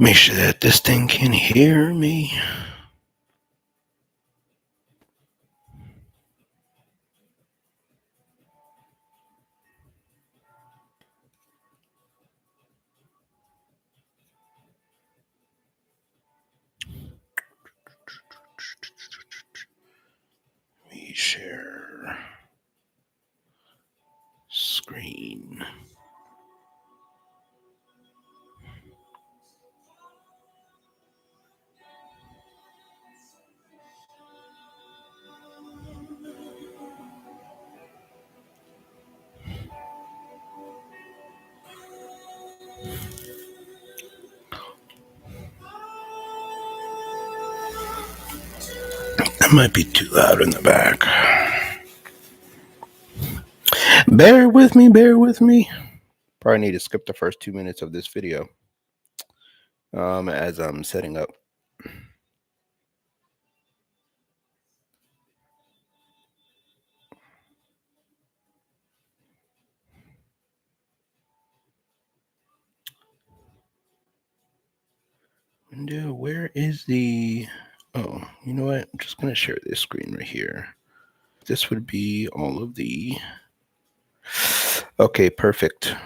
Make sure that this thing can hear me. Let me share screen. That might be too loud in the back. Bear with me, bear with me. Probably need to skip the first 2 minutes of this video as I'm setting up. Window, where is the... Oh, you know what? I'm just going to share this screen right here. This would be all of the... Okay, perfect.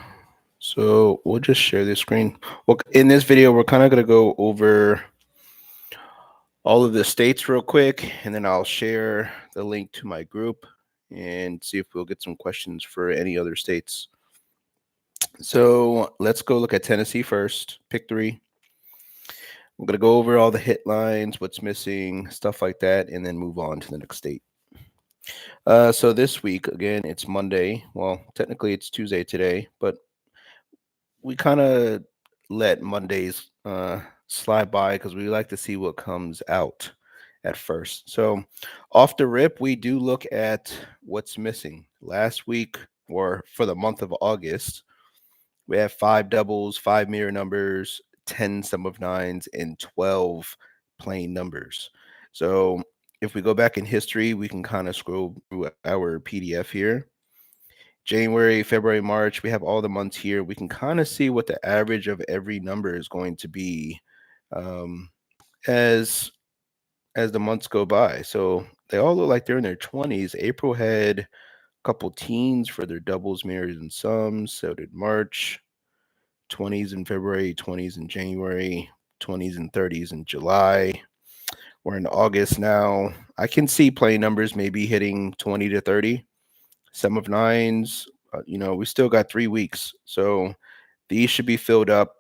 So we'll just share this screen. Well, in this video, we're kind of going to go over all of the states real quick, and then I'll share the link to my group and see if we'll get some questions for any other states. So let's go look at Tennessee first. Pick 3. We're going to go over all the hit lines, what's missing, stuff like that, and then move on to the next state. So this week, again, it's Monday. Well, technically it's Tuesday today, but we kind of let Mondays slide by because we like to see what comes out at first. So off the rip, we do look at what's missing. Last week, or for the month of August, we have 5 doubles, 5 mirror numbers, 10 sum of nines, and 12 plain numbers. So if we go back in history, we can kind of scroll through our PDF here. January, February, March, we have all the months here. We can kind of see what the average of every number is going to be as the months go by. So they all look like they're in their 20s. April had a couple teens for their doubles, mirrors, and sums. So did March. 20s in February, 20s in January, 20s and 30s in July. We're in August now. I can see plain numbers maybe hitting 20 to 30. Sum of nines, we still got 3 weeks. So these should be filled up.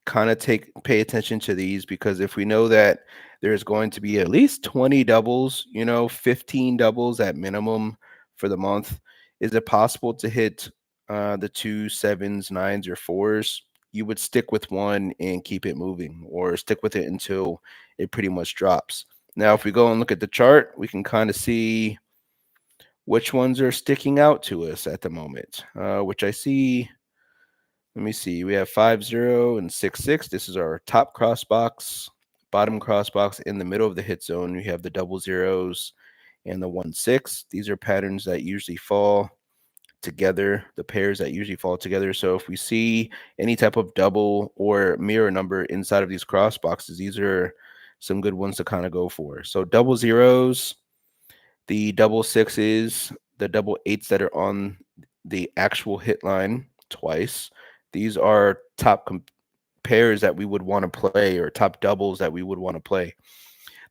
Kind of pay attention to these, because if we know that there's going to be at least 20 doubles, 15 doubles at minimum for the month, is it possible to hit the 2 7s, 9s, or 4s? You would stick with one and keep it moving, or stick with it until it pretty much drops. Now, if we go and look at the chart, we can kind of see which ones are sticking out to us at the moment, which I see. Let me see. We have 5-0 and 6-6. This is our top cross box, bottom cross box. In the middle of the hit zone, we have the double zeros and the 1-6. These are patterns that usually fall together, the pairs that usually fall together. So if we see any type of double or mirror number inside of these cross boxes, these are some good ones to kind of go for. So double zeros, the double 6s, the double 8s that are on the actual hit line twice. These are top pairs that we would want to play, or top doubles that we would want to play.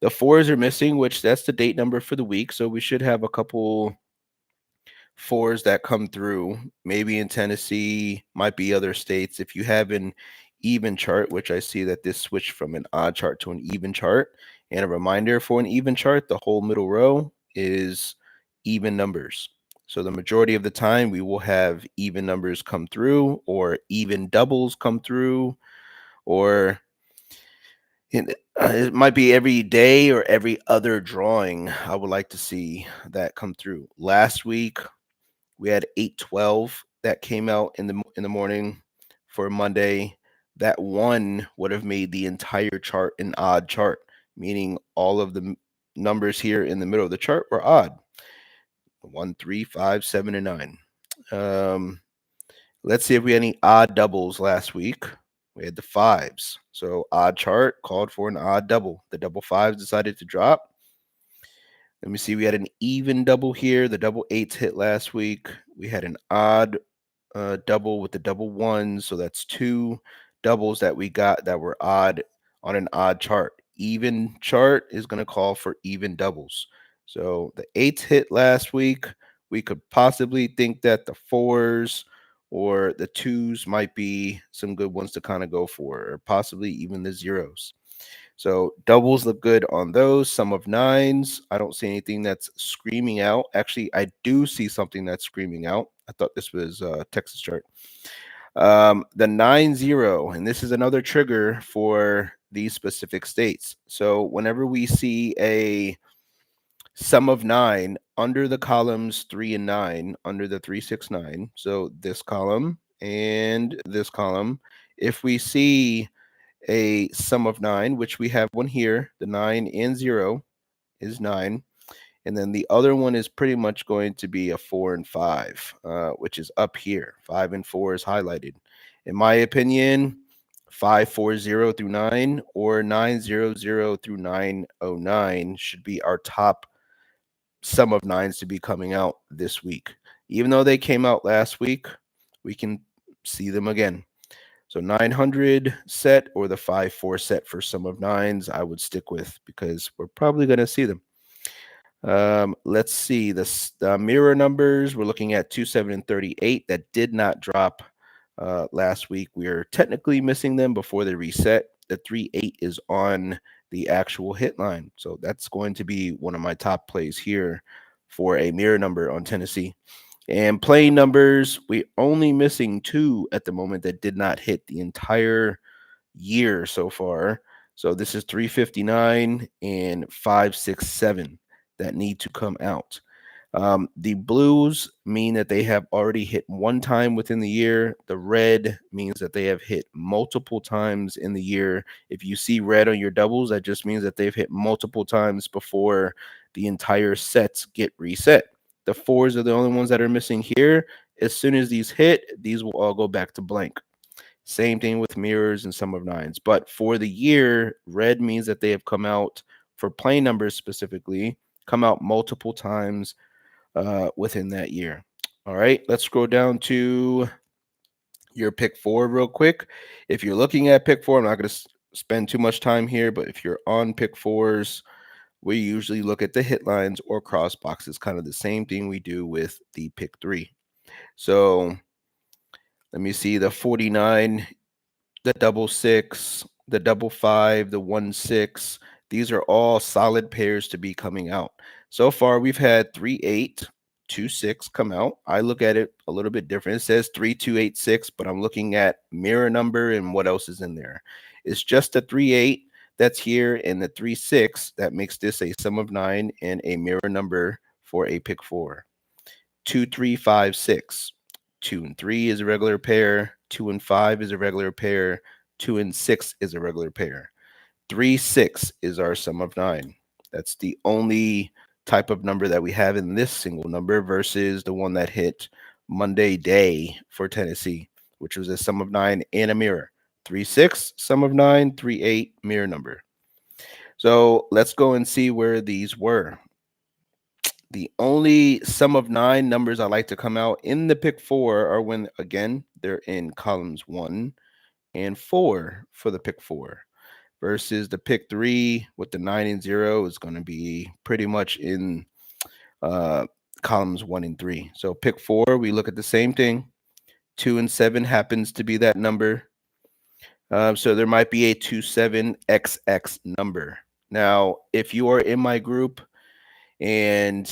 The 4s are missing, which that's the date number for the week. So we should have a couple 4s that come through, maybe in Tennessee, might be other states. If you have an even chart, which I see that this switched from an odd chart to an even chart, and a reminder for an even chart, the whole middle row is even numbers. So the majority of the time we will have even numbers come through, or even doubles come through, or it might be every day or every other drawing. I would like to see that come through. Last week we had 8-12 that came out in the morning for Monday. That one would have made the entire chart an odd chart, meaning all of the numbers here in the middle of the chart were odd. 1, 3, 5, 7, and 9. Let's see if we had any odd doubles last week. We had the fives. So odd chart called for an odd double. The double fives decided to drop. Let me see. We had an even double here. The double eights hit last week. We had an odd double with the double ones. So that's two doubles that we got that were odd on an odd chart. Even chart is going to call for even doubles. So the eights hit last week. We could possibly think that the fours or the twos might be some good ones to kind of go for, or possibly even the zeros. So doubles look good on those. Sum of nines. I don't see anything that's screaming out. Actually, I do see something that's screaming out. I thought this was Texas chart. The 9-0, and this is another trigger for these specific states. So whenever we see a sum of nine under the columns 3 and 9, under the 369, so this column and this column, if we see a sum of nine, which we have one here, the 9 and 0 is 9. And then the other one is pretty much going to be a 4 and 5, which is up here. 5 and 4 is highlighted. In my opinion, 540 through 9 or 900 through 909 should be our top sum of nines to be coming out this week. Even though they came out last week, we can see them again. So 900 set or the 5-4 set for sum of nines, I would stick with because we're probably going to see them. Let's see the mirror numbers. We're looking at 27 and 38 that did not drop last week. We are technically missing them before they reset. The 38 is on the actual hit line, so that's going to be one of my top plays here for a mirror number on Tennessee. And playing numbers, we only missing two at the moment that did not hit the entire year so far. So this is 359 and 567 that need to come out. The blues mean that they have already hit one time within the year. The red means that they have hit multiple times in the year. If you see red on your doubles, that just means that they've hit multiple times before the entire sets get reset. The fours are the only ones that are missing here. As soon as these hit, these will all go back to blank. Same thing with mirrors and sum of nines. But for the year, red means that they have come out for plain numbers specifically, come out multiple times within that year. All right, let's scroll down to your pick four real quick. If you're looking at pick four, I'm not going to spend too much time here, but if you're on pick fours, we usually look at the hit lines or cross boxes, kind of the same thing we do with the pick three. So let me see the 49, the double six, the double five, the 1-6. These are all solid pairs to be coming out. So far, we've had 3-8, 2-6 come out. I look at it a little bit different. It says 3-2-8-6, but I'm looking at mirror number and what else is in there. It's just the 3-8 that's here and the 3-6 that makes this a sum of nine and a mirror number for a pick four. 2-3-5-6. 2 and 3 is a regular pair. 2 and 5 is a regular pair. 2 and 6 is a regular pair. 3-6 is our sum of nine. That's the only type of number that we have in this single number versus the one that hit Monday day for Tennessee, which was a sum of nine and a mirror. 3-6, sum of nine, 3-8, mirror number. So let's go and see where these were. The only sum of nine numbers I like to come out in the pick four are when, again, they're in columns 1 and 4 for the pick four, versus the pick three with the 9 and 0 is going to be pretty much in columns 1 and 3. So pick four, we look at the same thing. 2 and 7 happens to be that number. So there might be a 27XX number. Now, if you are in my group and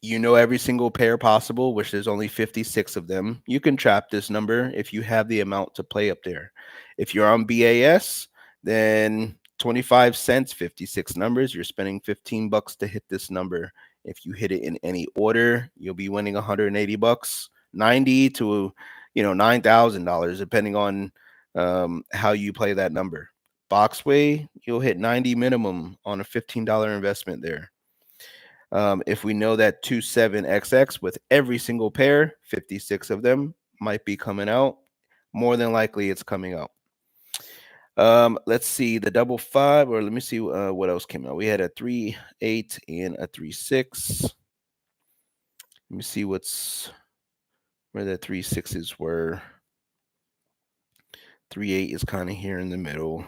you know every single pair possible, which there's only 56 of them, you can trap this number if you have the amount to play up there. If you're on BAS, then 25 cents, 56 numbers, you're spending $15 to hit this number. If you hit it in any order, you'll be winning $180, 90 to $9,000, depending on how you play that number. Boxway, you'll hit 90 minimum on a $15 investment there. If we know that 27XX with every single pair, 56 of them might be coming out. more than likely it's coming out. Let's see the double five, or let me see what else came out. We had a 3-8 and a 3-6. Let me see where the 3-6s were. 3-8 is kind of here in the middle.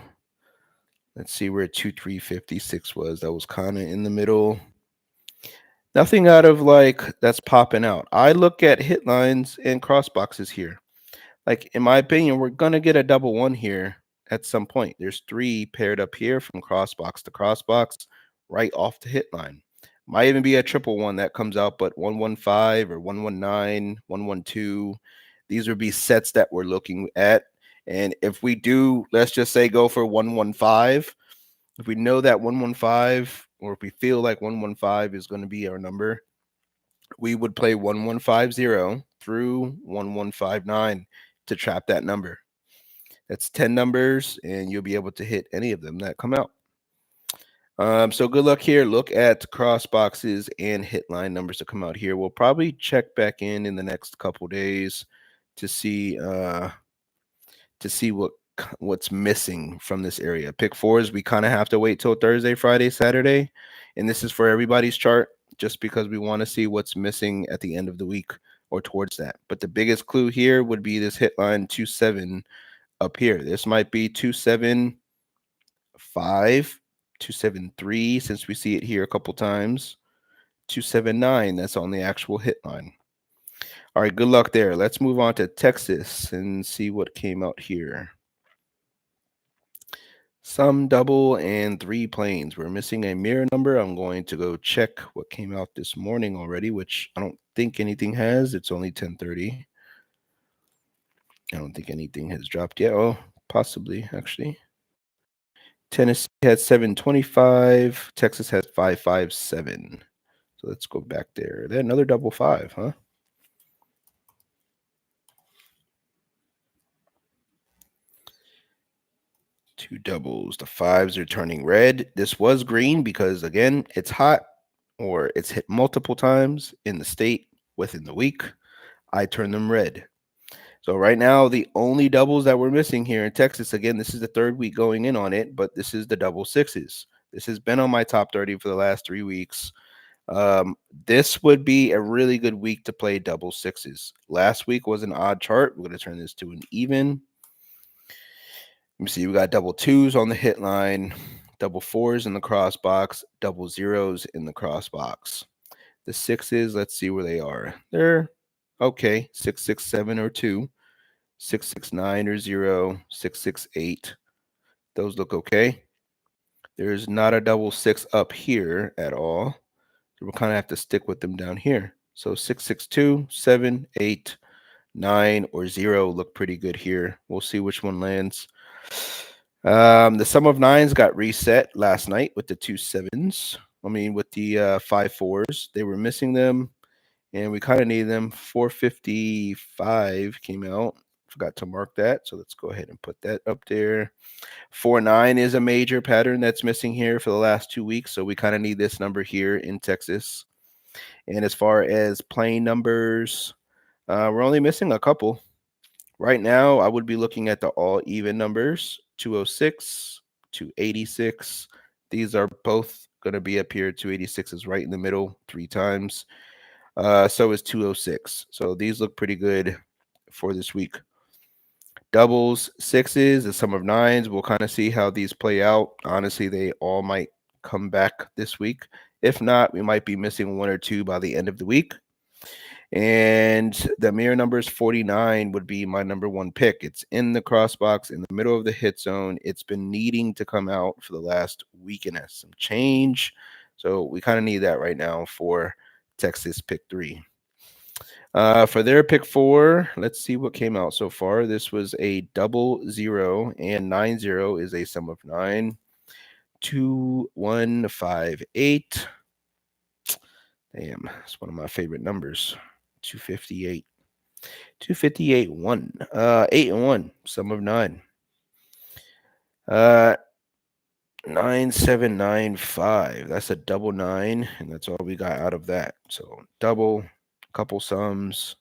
Let's see where 2-3-56 was. That was kind of in the middle. Nothing out of like that's popping out. I look at hit lines and cross boxes here. Like in my opinion, we're gonna get a double one here at some point. There's three paired up here from cross box to cross box, right off the hit line. Might even be a triple one that comes out, but 115 or 119, 112. These would be sets that we're looking at. And if we do, let's just say go for 115. If we know that 115, or if we feel like 115 is going to be our number, we would play 1150 through 1159 to trap that number. That's 10 numbers, and you'll be able to hit any of them that come out. So good luck here. Look at cross boxes and hit line numbers to come out here. We'll probably check back in the next couple days to see what's missing from this area. Pick fours, we kind of have to wait till Thursday, Friday, Saturday, and this is for everybody's chart, just because we want to see what's missing at the end of the week or towards that. But the biggest clue here would be this hit line 2-7 up here. This might be 2-7-5, 2-7-3, since we see it here a couple times. 2-7-9, that's on the actual hit line. All right, good luck there. Let's move on to Texas and see what came out here. Some double and 3 planes. We're missing a mirror number. I'm going to go check what came out this morning already, which I don't think anything has. It's only 10:30. I don't think anything has dropped yet. Oh, possibly, actually. Tennessee had 725. Texas has 557. So let's go back there. Then another double 5, huh? Two doubles. The 5s are turning red. This was green because, again, it's hot, or it's hit multiple times in the state within the week. I turn them red. So right now, the only doubles that we're missing here in Texas, again, this is the third week going in on it, but this is the double 6s. This has been on my top 30 for the last 3 weeks. This would be a really good week to play double 6s. Last week was an odd chart. We're going to turn this to an even. Let me see. We got double 2s on the hit line, double 4s in the cross box, double 0s in the cross box. The 6s, let's see where they are. They're okay. 667 or 2, 669 or 0, 668. Those look okay. There's not a double 6 up here at all. So we'll kind of have to stick with them down here. So 662, 7, 8, 9, or 0 look pretty good here. We'll see which one lands. The sum of nines got reset last night with the 2 7s. With the 5 4s. They were missing them, and we kind of need them. 455 came out. Forgot to mark that, so let's go ahead and put that up there. 4-9 is a major pattern that's missing here for the last 2 weeks, so we kind of need this number here in Texas. And as far as plain numbers, we're only missing a couple. Right now, I would be looking at the all even numbers, 206, 286. These are both going to be up here. 286 is right in the middle 3 times. So is 206. So these look pretty good for this week. Doubles, 6s, the sum of 9s. We'll kind of see how these play out. Honestly, they all might come back this week. If not, we might be missing 1 or 2 by the end of the week. And the mirror numbers 49 would be my number 1 pick. It's in the cross box in the middle of the hit zone. It's been needing to come out for the last week and some change. So we kind of need that right now for Texas pick 3. For their pick 4, let's see what came out so far. This was a double 0, and 90 is a sum of 9. 2, 1, 5, 8. Damn, that's one of my favorite numbers. 258. 258, 1. 8 and 1, sum of 9. 9795. That's a double 9, and that's all we got out of that. So double, couple sums.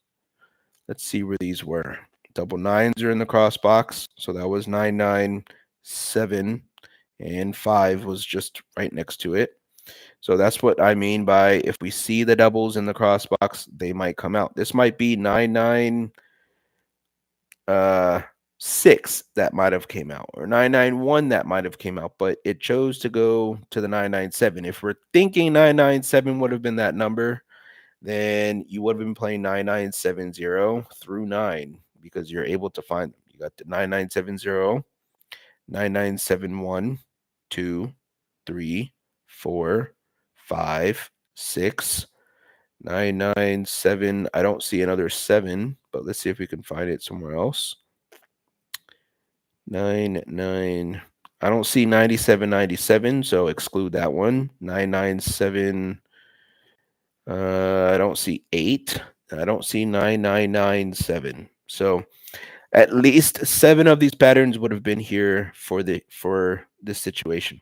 Let's see where these were. Double nines are in the cross box. So that was 997, and 5 was just right next to it. So that's what I mean by if we see the doubles in the cross box, they might come out. This might be 996 that might have came out, or 991 that might have came out, but it chose to go to the 997. If we're thinking 997 would have been that number, then you would have been playing 9970 through 9 because you're able to find them. You got the 9970, 9971, 2, 3, 4, 5, 6, 997. I don't see another 7, but let's see if we can find it somewhere else. 9. I don't see 9797, so exclude that one. 997. I don't see 8. I don't see 9997. So at least 7 of these patterns would have been here for this situation.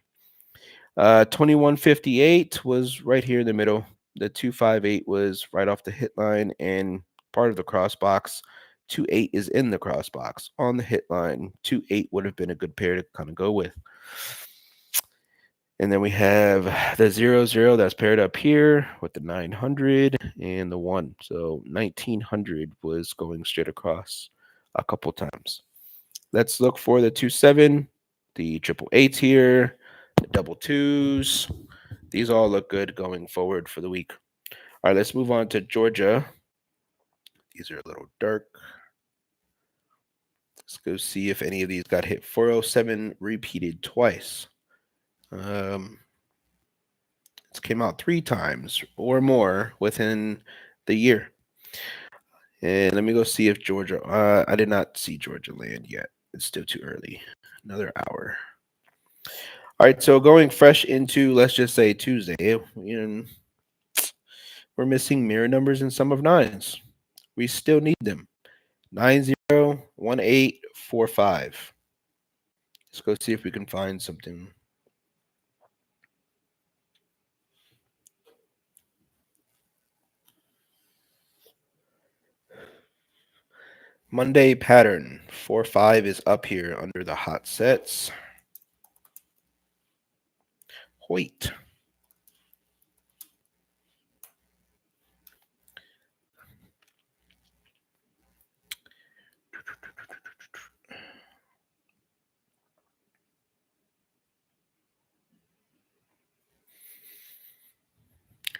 2158 was right here in the middle. The 258 was right off the hit line and part of the cross box. 28 is in the cross box on the hit line. 28 would have been a good pair to kind of go with. And then we have the 00 that's paired up here with the 900 and the 1. So 1900 was going straight across a couple times. Let's look for the 27, the triple eights here, the double twos. These all look good going forward for the week. All right, let's move on to Georgia. These are a little dark. Let's go see if any of these got hit. 407 repeated twice. It's came out 3 times or more within the year. And let me go see if Georgia. I did not see Georgia land yet. It's still too early. Another hour. All right, so going fresh into, let's just say Tuesday, we're missing mirror numbers in sum of nines. We still need them. 901845. Let's go see if we can find something. Monday pattern 4-5 is up here under the hot sets. Hoyt.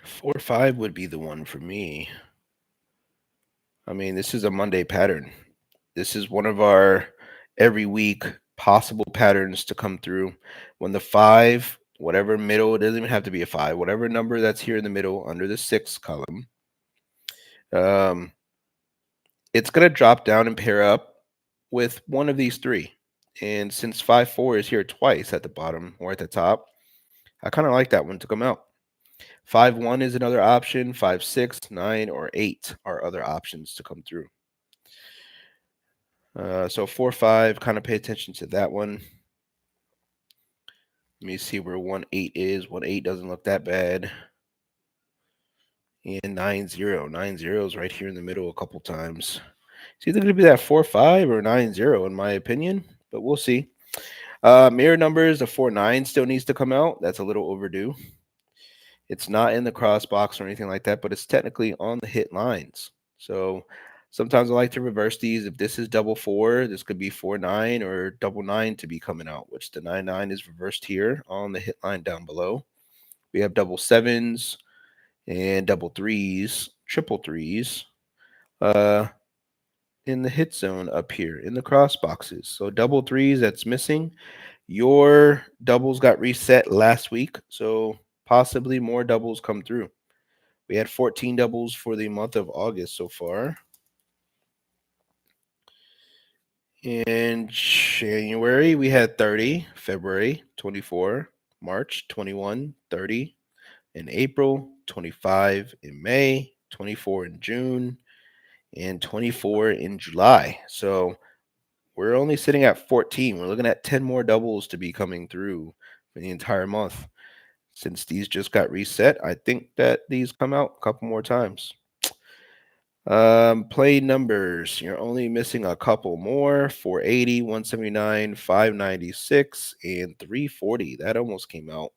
Four or 5 would be the one for me. I mean, this is a Monday pattern. This is one of our every week possible patterns to come through. When the 5, whatever middle, it doesn't even have to be a 5, whatever number that's here in the middle under the 6 column, it's going to drop down and pair up with one of these 3. And since 5-4 is here twice at the bottom or at the top, I kind of like that one to come out. 5-1 is another option. 5-6, 9, or 8 are other options to come through. So 4-5, kind of pay attention to that one. Let me see where 1-8 is. 1-8 doesn't look that bad. And 9-0. 9-0 is right here in the middle a couple times. It's either going to be that 4-5 or 9-0 in my opinion, but we'll see. Mirror numbers, the 4-9 still needs to come out. That's a little overdue. It's not in the cross box or anything like that, but it's technically on the hit lines. So sometimes I like to reverse these. If this is double 4, this could be 4-9 or double 9 to be coming out, which the 9-9 is reversed here on the hit line down below. We have double 7s and double 3s, triple 3s in the hit zone up here in the cross boxes. So double 3s that's missing. Your doubles got reset last week, so possibly more doubles come through. We had 14 doubles for the month of August so far. In January, we had 30, February 24, March 21, 30, in April 25, in May 24, in June, and 24 in July. So we're only sitting at 14. We're looking at 10 more doubles to be coming through for the entire month. Since these just got reset, I think that these come out a couple more times. Play numbers. You're only missing a couple more: 480, 179, 596, and 340. That almost came out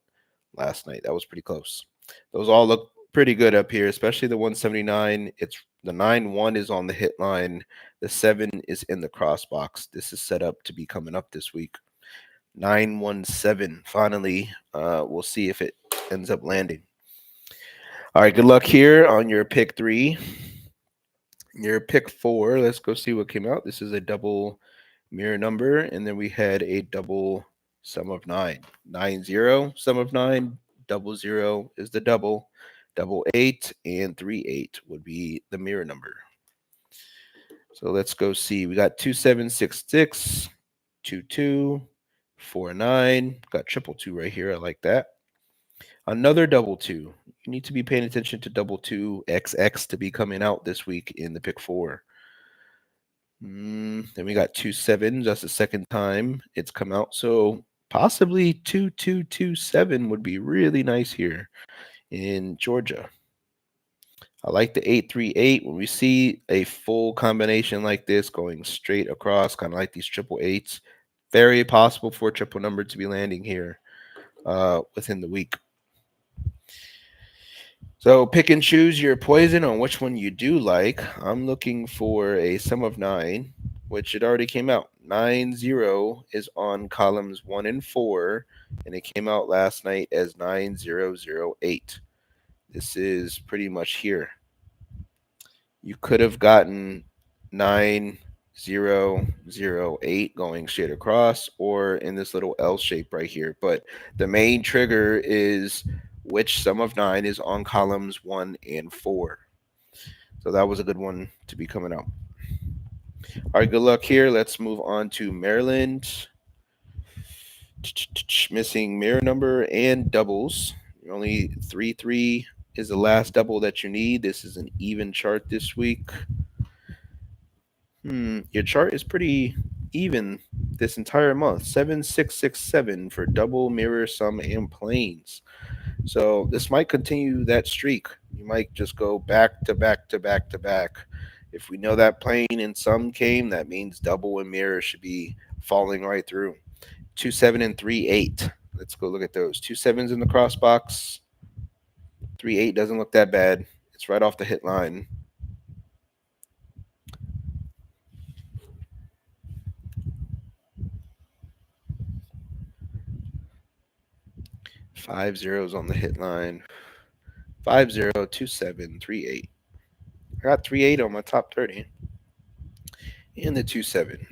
last night. That was pretty close. Those all look pretty good up here, especially the 179. It's the 9-1 is on the hit line. The 7 is in the cross box. This is set up to be coming up this week. 917. Finally, we'll see if it ends up landing. All right, good luck here on your pick 3. Your pick 4, let's go see what came out. This is a double mirror number, and then we had a double sum of 9. 9-0, sum of 9, double 0 is the double 8, and 3-8 would be the mirror number. So let's go see. We got 2766, 22, 49. Got triple 2 right here. I like that. Another double 2. You need to be paying attention to double 2 XX to be coming out this week in the pick 4. Then we got 2 7s. That's the second time it's come out. So possibly 2227 would be really nice here in Georgia. I like the 838. When we see a full combination like this going straight across, kind of like these triple eights, very possible for a triple number to be landing here within the week. So pick and choose your poison on which one you do like. I'm looking for a sum of 9, which it already came out. 9-0 is on columns 1 and 4, and it came out last night as 9008. This is pretty much here. You could have gotten 9008 going straight across, or in this little L shape right here. But the main trigger is which sum of 9 is on columns 1 and 4. So that was a good one to be coming out. All right, good luck here. Let's move on to Maryland. Missing mirror number and doubles. Only 3-3 is the last double that you need. This is an even chart this week. Your chart is pretty even this entire month. 7-6-6-7 for double, mirror, sum, and planes. So this might continue that streak. You might just go back to back to back to back. If we know that plane and sum came, that means double and mirror should be falling right through. 2-7 and 3-8. Let's go look at those. 2-7s in the cross box. 3-8 doesn't look that bad. It's right off the hit line. 5 zeros on the hit line. 5-0, 2-7, 3-8. I got 3-8 on my top 30. And the 2-7.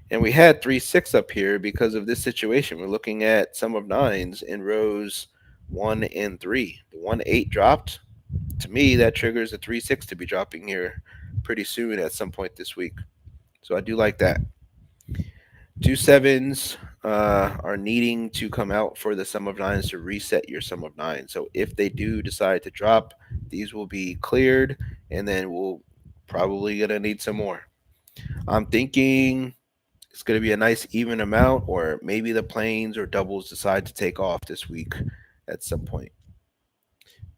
And we had 3-6 up here because of this situation. We're looking at sum of 9s in rows 1 and 3. The 1-8 dropped. To me, that triggers a 3-6 to be dropping here pretty soon at some point this week. So I do like that. 2-7s are needing to come out for the sum of 9s to reset your sum of 9. So if they do decide to drop, these will be cleared, and then we'll probably going to need some more. I'm thinking it's going to be a nice even amount, or maybe the planes or doubles decide to take off this week at some point.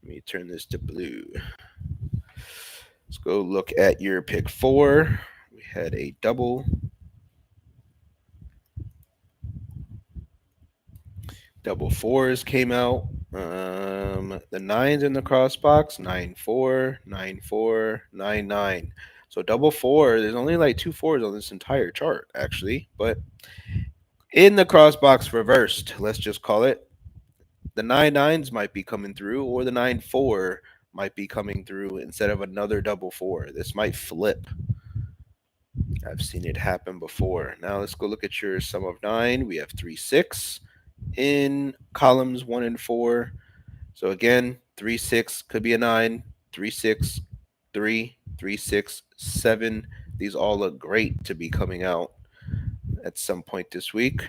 Let me turn this to blue. Let's go look at your pick 4. We had a double. Double 4s came out. The 9s in the cross box, 9-4, 9-4, 9-9. So double 4, there's only like 2 4s on this entire chart, actually. But in the cross box reversed, let's just call it, the 9-9s might be coming through, or the 9-4 might be coming through instead of another double 4. This might flip. I've seen it happen before. Now let's go look at your sum of 9. We have 3-6 in columns 1 and 4. So again, 3-6 could be a 9, 3-6, 3, 3-6, 7. These all look great to be coming out at some point this week.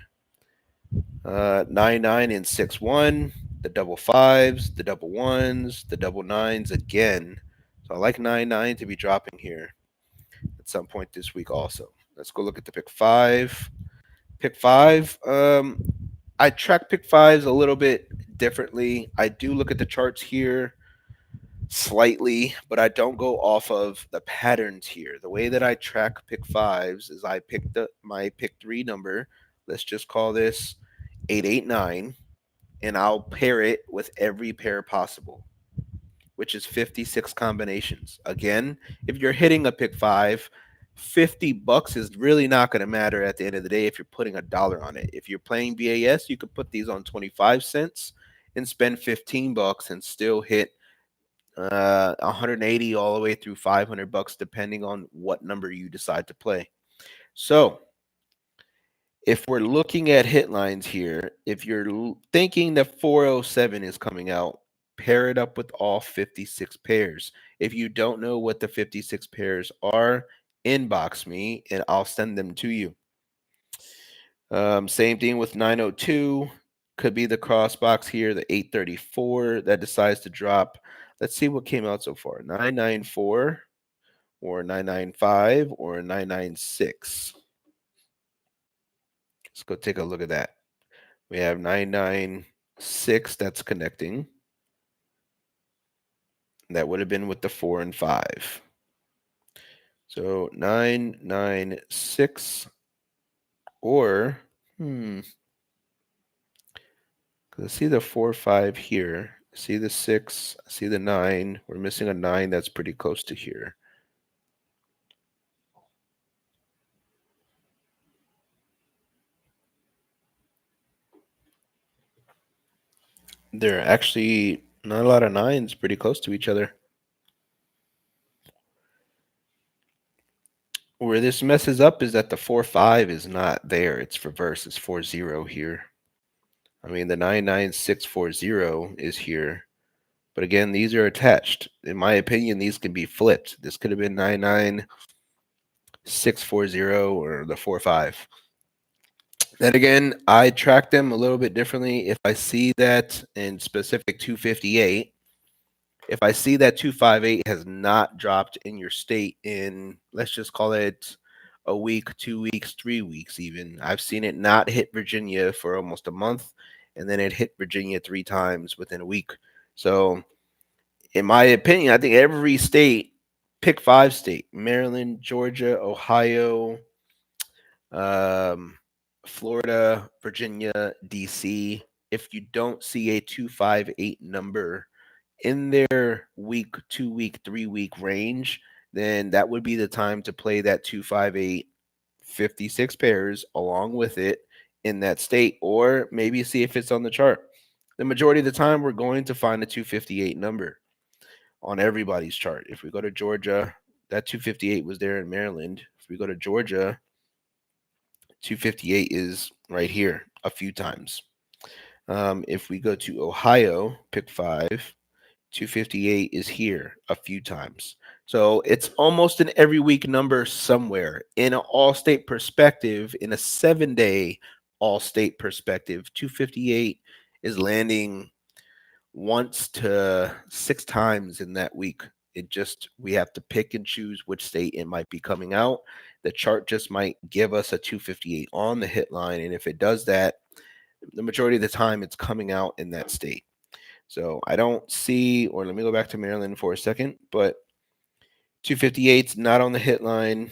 9-9 and 6-1, the double 5s, the double 1s, the double 9s again. So I like 9-9 to be dropping here at some point this week also. Let's go look at the pick 5. Pick 5, I track pick 5s a little bit differently. I do look at the charts here. slightly, but I don't go off of the patterns here. The way that I track pick fives is I pick my pick three number. Let's just call this 889, and I'll pair it with every pair possible, which is 56 combinations. Again, if you're hitting a pick five, $50 is really not going to matter at the end of the day if you're putting a dollar on it. If you're playing BAS, you could put these on 25 cents and spend $15 and still hit 180 all the way through $500 depending on what number you decide to play. So if we're looking at hit lines here, if you're thinking that 407 is coming out, pair it up with all 56 pairs. If you don't know what the 56 pairs are, inbox me and I'll send them to you. Same thing with 902. Could be the cross box here, the 834 that decides to drop. Let's see what came out so far. 994 or 995 or 996. Let's go take a look at that. We have 996 that's connecting. That would have been with the 4 and 5. So 996 or, I see the 4, 5 here. See the 6, see the 9. We're missing a 9 that's pretty close to here. There are actually not a lot of 9s pretty close to each other. Where this messes up is that the 4, 5 is not there. It's reverse. It's 4, 0 here. I mean, the 99640 is here. But again, these are attached. In my opinion, these can be flipped. This could have been 99640 or the 4, 5. Then again, I track them a little bit differently. If I see that in specific 258, if I see that 258 has not dropped in your state in, let's just call it a week, 2 weeks, 3 weeks even. I've seen it not hit Virginia for almost a month, and then it hit Virginia 3 times within a week. So in my opinion, I think every state, pick 5 state, Maryland, Georgia, Ohio, Florida, Virginia, DC, if you don't see a 258 number in their week, 2 week, 3 week range, then that would be the time to play that 258 56 pairs along with it in that state, or maybe see if it's on the chart. The majority of the time, we're going to find a 258 number on everybody's chart. If we go to Georgia, that 258 was there in Maryland. If we go to Georgia, 258 is right here a few times. If we go to Ohio, pick 5, 258 is here a few times. So it's almost an every week number somewhere. In an all state perspective, in a 7-day all state perspective, 258 is landing once to 6 times in that week. It just, we have to pick and choose which state it might be coming out. The chart just might give us a 258 on the hit line. And if it does that, the majority of the time it's coming out in that state. So I don't see, or let me go back to Maryland for a second, but 258's not on the hit line.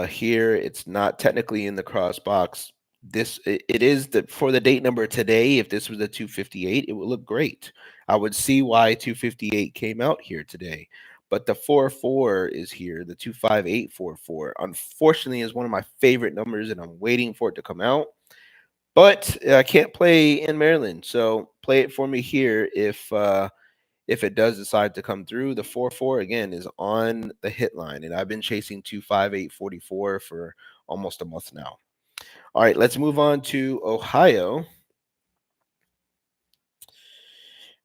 Here, it's not technically in the cross box. It is for the date number today. If this was a 258, it would look great. I would see why 258 came out here today. But the 44 is here. The 25844, unfortunately, is one of my favorite numbers, and I'm waiting for it to come out. But I can't play in Maryland, so play it for me here if it does decide to come through. The 4-4 again is on the hit line, and I've been chasing 25844 for almost a month now. All right, let's move on to Ohio.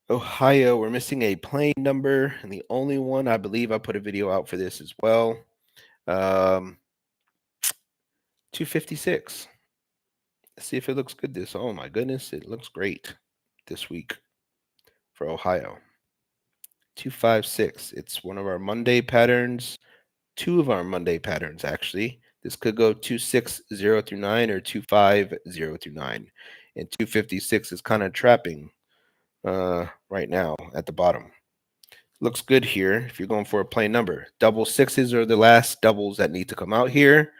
Ohio, we're missing a plane number, and the only one, I believe I put a video out for this as well. 256. Let's see if it looks good this. Oh my goodness, it looks great this week for Ohio. 256. It's one of our Monday patterns. 2 of our Monday patterns, actually. This could go 260 through 9 or 250 through 9. And 256 is kind of trapping right now at the bottom. Looks good here if you're going for a plain number. Double sixes are the last doubles that need to come out here.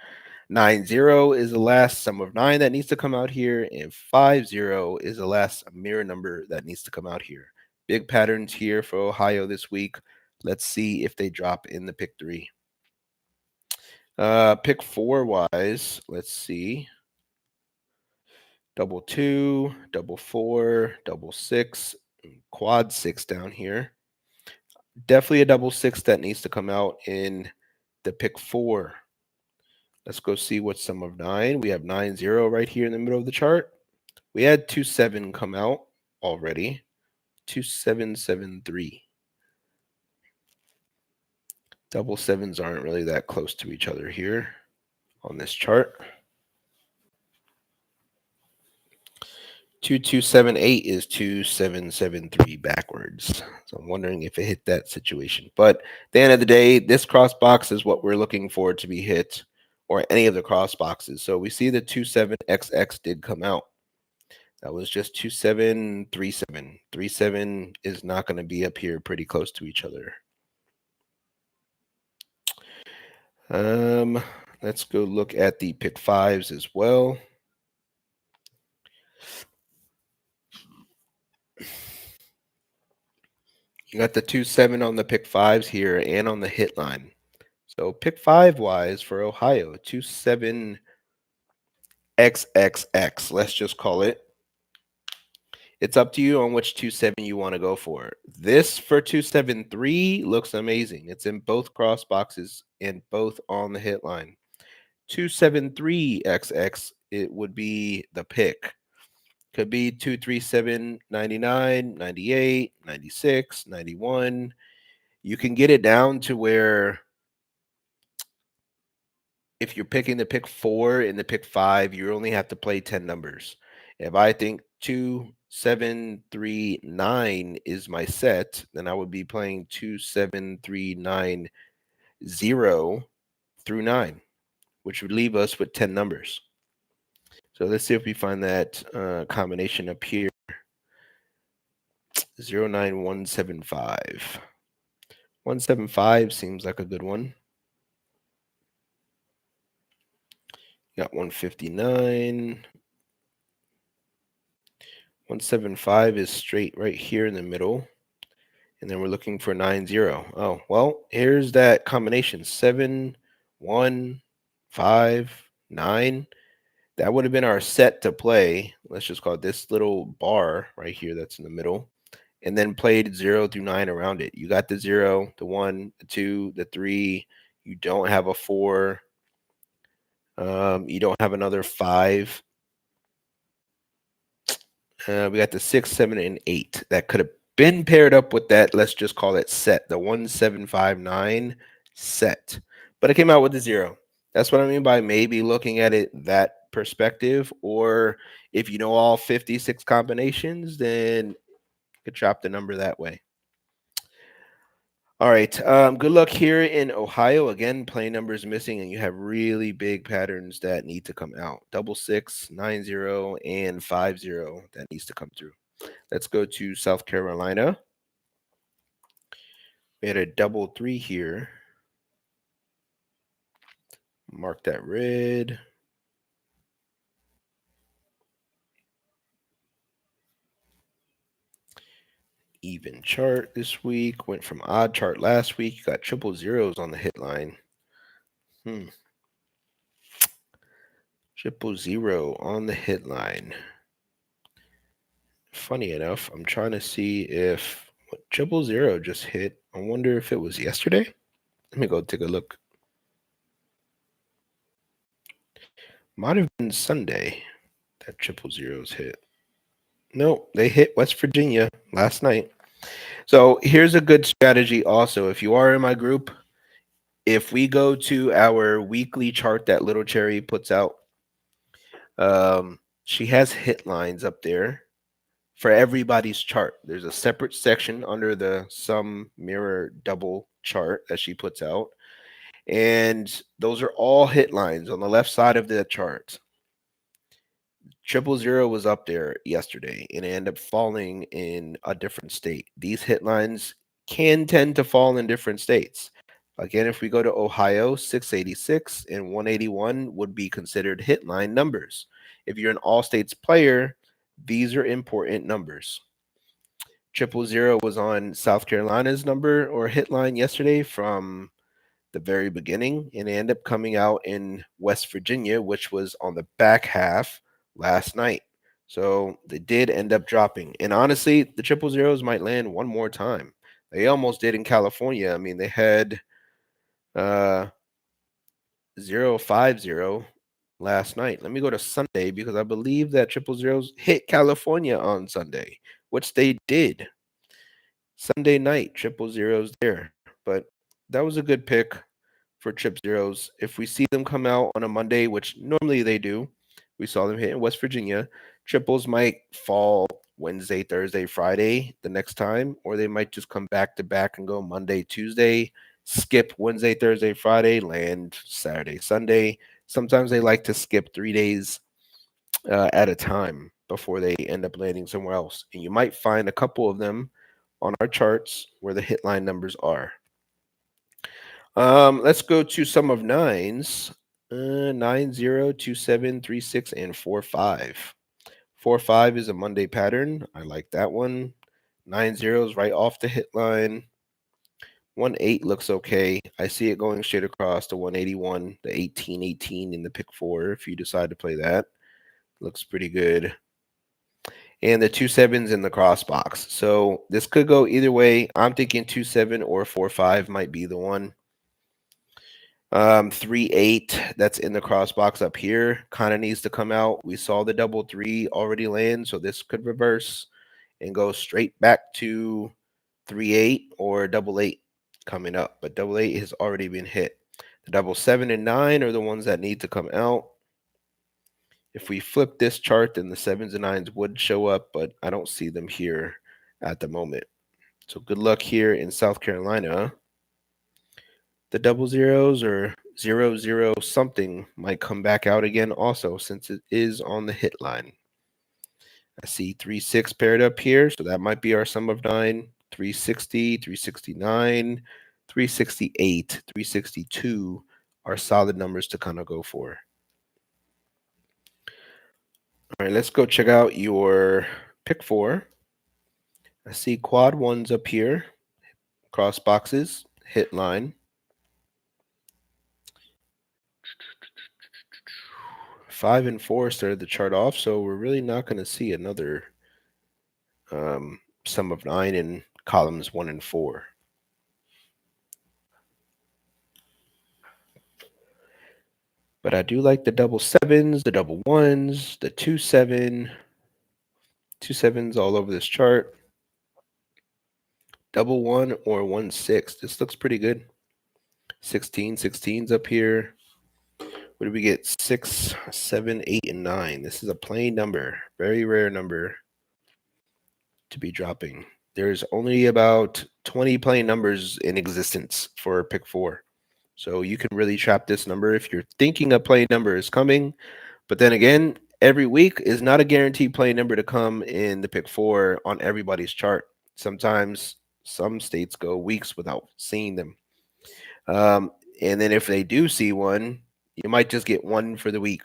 9-0 is the last sum of 9 that needs to come out here, and 5-0 is the last mirror number that needs to come out here. Big patterns here for Ohio this week. Let's see if they drop in the pick 3. Pick 4 wise, let's see. Double 2, double 4, double 6, quad 6 down here. Definitely a double 6 that needs to come out in the pick 4. Let's go see what's sum of 9. We have 9-0 right here in the middle of the chart. We had 2-7 come out already. 2-7-7-3. Double sevens aren't really that close to each other here on this chart. 2-2-7-8 is 2-7-7-3 backwards. So I'm wondering if it hit that situation. But at the end of the day, this cross box is what we're looking for to be hit, or any of the cross boxes. So we see the 27XX did come out. That was just 2737. 37 is not going to be up here pretty close to each other. Let's go look at the pick 5s as well. You got the 2-7 on the pick 5s here and on the hit line. So pick 5 wise for Ohio, 27XXX, let's just call it. It's up to you on which 2-7 you want to go for. This for 2-7-3 looks amazing. It's in both cross boxes and both on the hit line. 2-7-3XX, it would be the pick. Could be 2-3-7, 99, 98, 96, 91. You can get it down to where if you're picking the pick 4 and the pick 5, you only have to play 10 numbers. If I think 2, 7, 3, 9 is my set, then I would be playing 2, 7, 3, 9, 0 through 9, which would leave us with 10 numbers. So let's see if we find that combination up here. 09175. 175 seems like a good one. Got 159. 175 is straight right here in the middle. And then we're looking for 90. Oh, well, here's that combination. 7, 1, 5, 9. That would have been our set to play. Let's just call it this little bar right here that's in the middle. And then played 0 through 9 around it. You got the 0, the 1, the 2, the 3. You don't have a 4. You don't have another 5. We got the 6, 7, and 8. That could have been paired up with that. Let's just call it set, the 1759 set. But it came out with the 0. That's what I mean by maybe looking at it that perspective. Or if you know all 56 combinations, then you could chop the number that way. All right. Good luck here in Ohio. Again, plain numbers missing, and you have really big patterns that need to come out. 6, 90, and 50 that needs to come through. Let's go to South Carolina. We had a 3 here. Mark that red. Even chart this week. Went from odd chart last week. You got triple zeros on the hit line. Triple zero on the hit line. Funny enough, I'm trying to see if what triple zero just hit. I wonder if it was yesterday. Let me go take a look. Might have been Sunday that triple zeros hit. No, they hit West Virginia last night. So here's a good strategy also. If you are in my group, if we go to our weekly chart that Little Cherry puts out, she has hit lines up there for everybody's chart. There's a separate section under the sum mirror double chart that she puts out. And those are all hit lines on the left side of the chart. 000 was up there yesterday and it ended up falling in a different state. These hit lines can tend to fall in different states. Again, if we go to Ohio, 686 and 181 would be considered hit line numbers. If you're an all states player, these are important numbers. 000 was on South Carolina's number or hit line yesterday from the very beginning, and it ended up coming out in West Virginia, which was on the back half last night. So they did end up dropping. And honestly, the 000s might land one more time. They almost did in California. I mean, they had uh 050 last night. Let me go to Sunday because I believe that 000s hit California on Sunday, which they did. Sunday night, 000s there. But that was a good pick for Chip Zeros. If we see them come out on a Monday, which normally they do, we saw them hit in West Virginia, triples might fall Wednesday, Thursday, Friday the next time, or they might just come back to back and go Monday, Tuesday, skip Wednesday, Thursday, Friday, land Saturday, Sunday. Sometimes they like to skip 3 days at a time before they end up landing somewhere else. And you might find a couple of them on our charts where the hit line numbers are. Let's go to some of nines. 9, 0, 2, 7, 3, 6, and 4, 5. 4, 5 is a Monday pattern. I like that one. 9 zeros right off the hit line. 1, 8 looks okay. I see it going straight across to 181, the 18, 18 in the pick four if you decide to play that. Looks pretty good. And the 2 sevens in the cross box. So this could go either way. I'm thinking 2, 7 or 4, 5 might be the one. 3, 8 that's in the cross box up here kind of needs to come out. We saw the double 3 already land, so this could reverse and go straight back to 3, 8 or double 8 coming up. But double 8 has already been hit. The double 7 and 9 are the ones that need to come out. If we flip this chart, then the 7s and 9s would show up, but I don't see them here at the moment. So good luck here in South Carolina. The double zeros or 0, 0 something might come back out again also since it is on the hit line. I see 3, 6 paired up here, so that might be our sum of 9. 360, 369, 368, 362 are solid numbers to kind of go for. All right, let's go check out your pick four. I see quad ones up here, cross boxes, hit line. 5 and 4 started the chart off, so we're really not going to see another sum of 9 in columns 1 and 4. But I do like the double 7s, the double 1s, the 2, 7, 2 7s all over this chart. Double 1 or 1, 6. This looks pretty good. 16, 16's up here. What do we get? 6, 7, 8, and 9. This is a plain number. Very rare number to be dropping. There's only about 20 plain numbers in existence for pick four. So you can really trap this number if you're thinking a plain number is coming. But then again, every week is not a guaranteed plain number to come in the pick four on everybody's chart. Sometimes some states go weeks without seeing them. And then if they do see one, you might just get one for the week.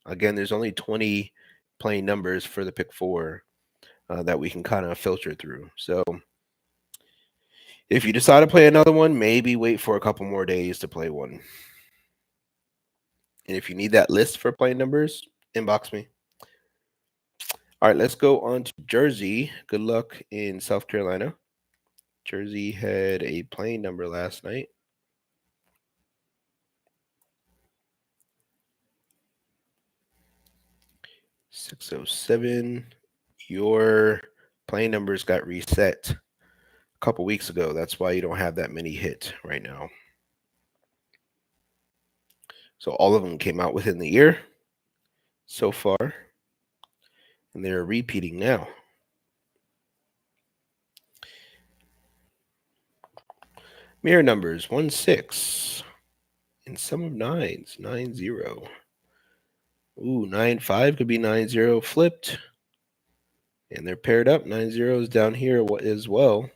Again, there's only 20 plain numbers for the pick four that we can kind of filter through. So if you decide to play another one, maybe wait for a couple more days to play one. And if you need that list for plain numbers, inbox me. All right, let's go on to Jersey. Good luck in South Carolina. Jersey had a plain number last night. 607. Your plain numbers got reset a couple weeks ago. That's why you don't have that many hit right now. So all of them came out within the year so far, and they're repeating now. Mirror numbers 1, 6, and some of 9s 9, 0. Ooh, 9, 5 could be 9, 0 flipped, and they're paired up. 9, 0 is down here as well.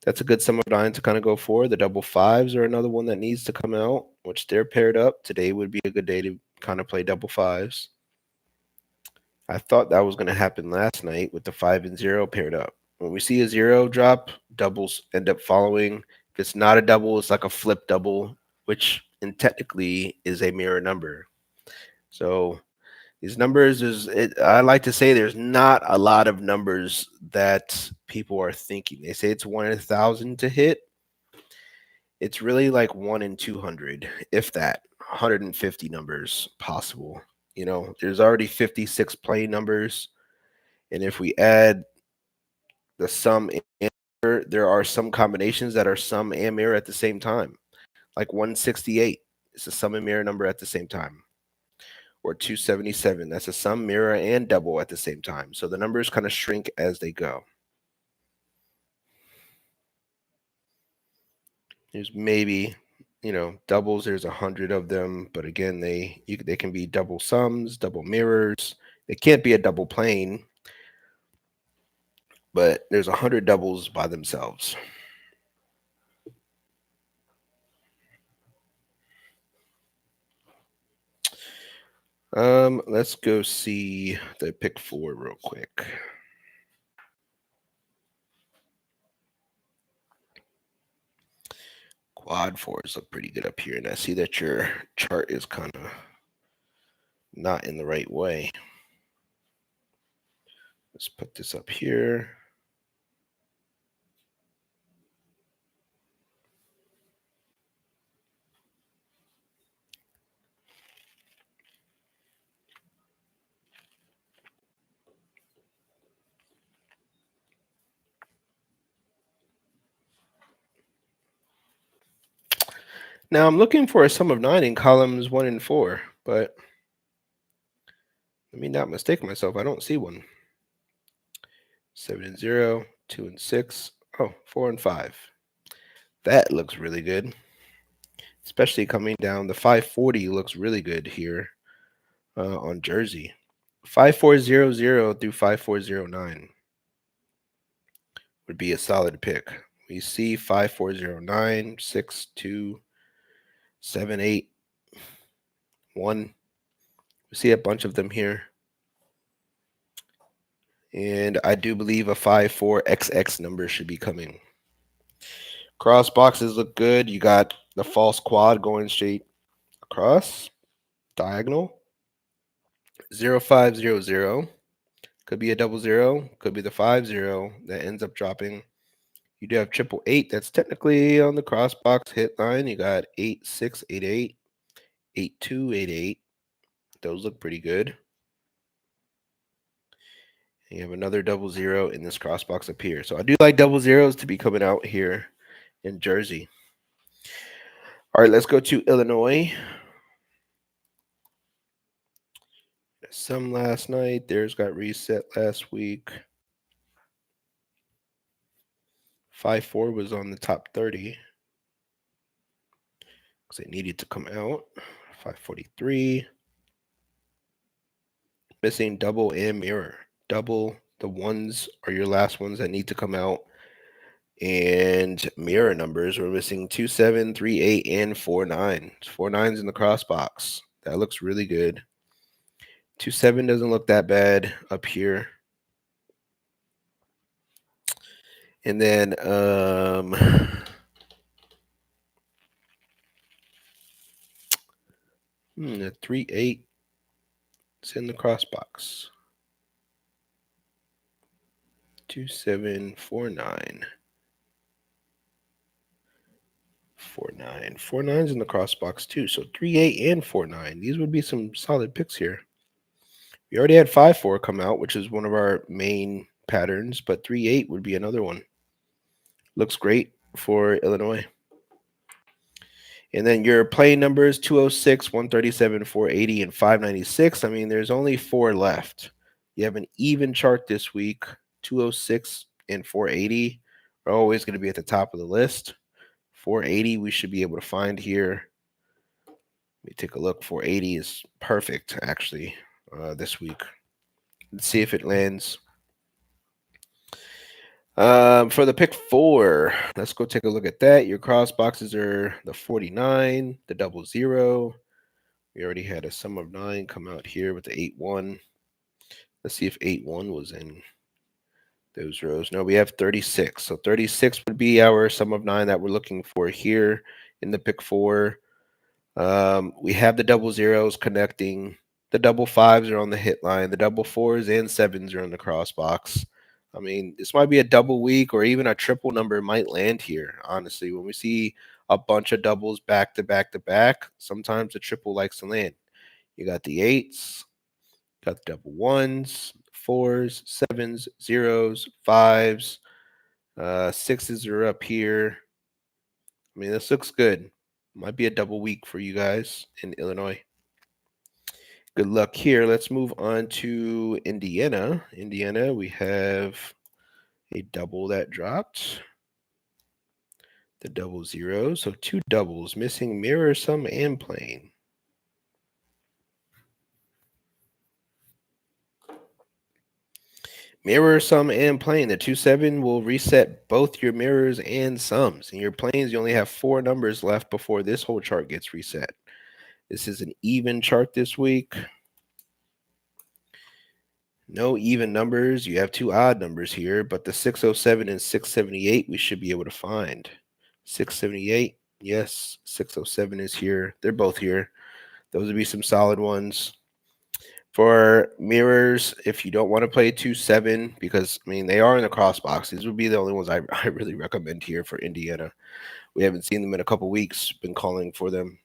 That's a good sum of nine to kind of go for. The double fives are another one that needs to come out, which they're paired up. Today would be a good day to kind of play double fives. I thought that was going to happen last night with the 5 and 0 paired up. When we see a 0 drop, doubles end up following. If it's not a double, it's like a flip double, which and technically is a mirror number. So these numbers I like to say there's not a lot of numbers that people are thinking. They say it's 1 in 1,000 to hit. It's really like 1 in 200, if that. 150 numbers possible. There's already 56 play numbers, and if we add the sum and mirror, there are some combinations that are sum and mirror at the same time. Like 168 is a sum and mirror number at the same time. Or 277, that's a sum, mirror, and double at the same time. So the numbers kind of shrink as they go. There's maybe, doubles, there's 100 of them, but again, they can be double sums, double mirrors. They can't be a double plane, but there's 100 doubles by themselves. Let's go see the pick four real quick. Quad fours look pretty good up here, and I see that your chart is kind of not in the right way. Let's put this up here. Now I'm looking for a sum of 9 in columns 1 and 4, but let me not mistake myself. I don't see one. 7 and 0, 2 and 6, 4 and 5. That looks really good, especially coming down. The 540 looks really good here on Jersey. 5400 through 5409 would be a solid pick. We see 5409, 6, 2, 7, 8, 1. We see a bunch of them here. And I do believe a 54XX number should be coming. Cross boxes look good. You got the false quad going straight across, diagonal. 0500 could be a double zero, could be the 50 that ends up dropping. You do have 888. That's technically on the cross box hit line. You got 8688, 8288. Those look pretty good. And you have another double zero in this cross box up here. So I do like double zeros to be coming out here in Jersey. All right, let's go to Illinois. Some last night. Theirs got reset last week. 5-4 was on the top 30 because it needed to come out. 543. Missing double and mirror. Double, the ones are your last ones that need to come out. And mirror numbers, we're missing 2, 7, 3, 8, and 4, 9. 4 9s in the cross box. That looks really good. 2, 7 doesn't look that bad up here. And then the 3, 8. It's in the cross box. 2, 7, 4, 9. 4, 9. 4 9's in the cross box too. So 3, 8, and 4, 9. These would be some solid picks here. We already had 5, 4 come out, which is one of our main patterns, but 3, 8 would be another one. Looks great for Illinois. And then your play numbers 206, 137, 480, and 596. I mean, there's only 4 left. You have an even chart this week. 206 and 480 are always going to be at the top of the list. 480 we should be able to find here. Let me take a look. 480 is perfect, actually, this week. Let's see if it lands. For the pick four, let's go take a look at that. Your cross boxes are the 49, the double zero. We already had a sum of nine come out here with the 8-1. Let's see if 8-1 was in those rows. No, we have 36. So 36 would be our sum of nine that we're looking for here in the pick four. We have the double zeros connecting. The double fives are on the hit line. The double fours and sevens are on the cross box. I mean, this might be a double week or even a triple number might land here, honestly. When we see a bunch of doubles back to back to back, sometimes a triple likes to land. You got the eights, got the double ones, fours, sevens, zeros, fives, sixes are up here. I mean, this looks good. Might be a double week for you guys in Illinois. Good luck here. Let's move on to Indiana. Indiana, we have a double that dropped. The double zero. So two doubles, missing mirror, sum, and plane. Mirror, sum, and plane. The 2-7 will reset both your mirrors and sums. In your planes, you only have four numbers left before this whole chart gets reset. This is an even chart this week. No even numbers. You have two odd numbers here, but the 607 and 678 we should be able to find. 678, yes. 607 is here. They're both here. Those would be some solid ones. For mirrors, if you don't want to play 2-7, because I mean they are in the cross box, these would be the only ones I really recommend here for Indiana. We haven't seen them in a couple weeks. Been calling for them.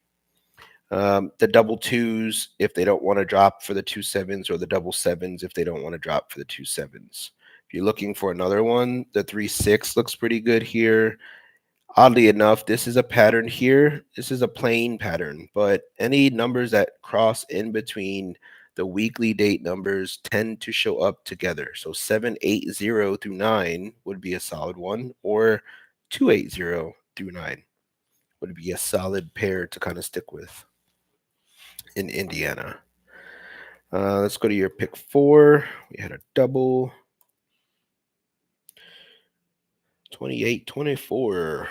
The double twos if they don't want to drop for the 2-7s, or the double sevens if they don't want to drop for the 2-7s. If you're looking for another one, the 3-6 looks pretty good here. Oddly enough, this is a pattern here. This is a plain pattern, but any numbers that cross in between the weekly date numbers tend to show up together. So 780 through 9 would be a solid one, or 280 through 9 would be a solid pair to kind of stick with in Indiana. Let's go to your pick four. We had a double. 28-24.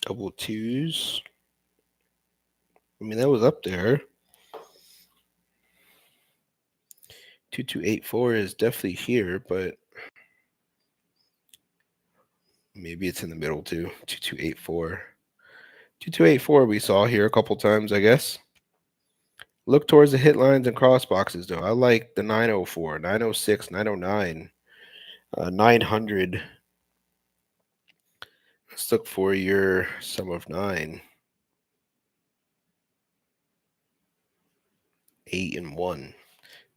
Double twos. I mean, that was up there. 2284 is definitely here, but maybe it's in the middle too. 2284. 2284 we saw here a couple times, I guess. Look towards the hit lines and cross boxes, though. I like the 904, 906, 909, 900. Let's look for your sum of 9. 8 and 1.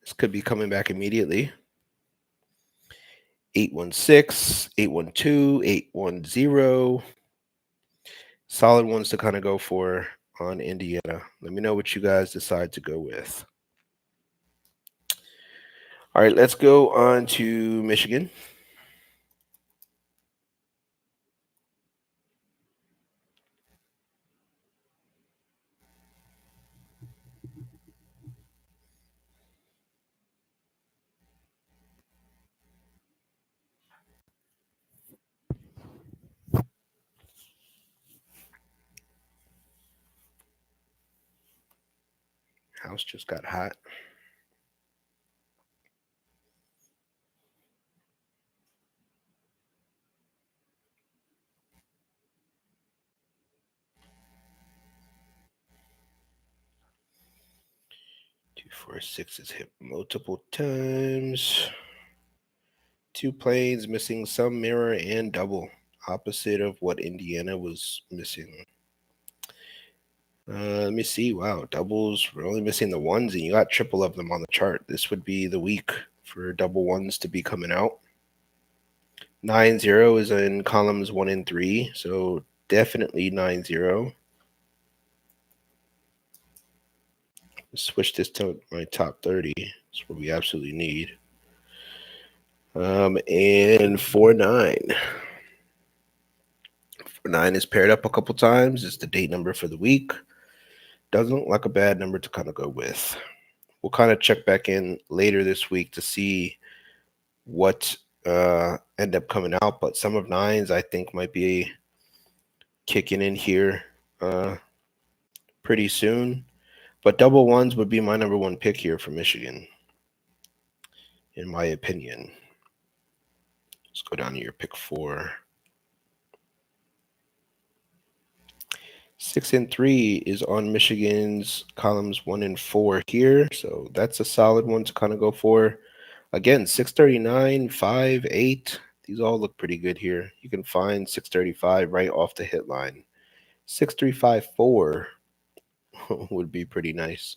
This could be coming back immediately. 816, 812, 810. Solid ones to kind of go for on Indiana. Let me know what you guys decide to go with. All right, let's go on to Michigan. House just got hot. Two, 4, 6 is hit multiple times. Two planes missing some mirror and double. Opposite of what Indiana was missing. Let me see. Wow, doubles. We're only missing the ones, and you got triple of them on the chart. This would be the week for double ones to be coming out. 9-0 is in columns 1 and 3, so definitely 9-0. Switch this to my top 30. That's what we absolutely need. And 4-9. 4-9 is paired up a couple times. It's the date number for the week. Doesn't look like a bad number to kind of go with. we'll kind of check back in later this week to see what end up coming out. But some of nines I think might be kicking in here uh, pretty soon. But double ones would be my number one pick here for Michigan, in my opinion. Let's go down to your pick four. 6 and 3 is on Michigan's columns 1 and 4 here. So that's a solid one to kind of go for. Again, 639, 5, 8. These all look pretty good here. You can find 635 right off the hit line. 6354 would be pretty nice.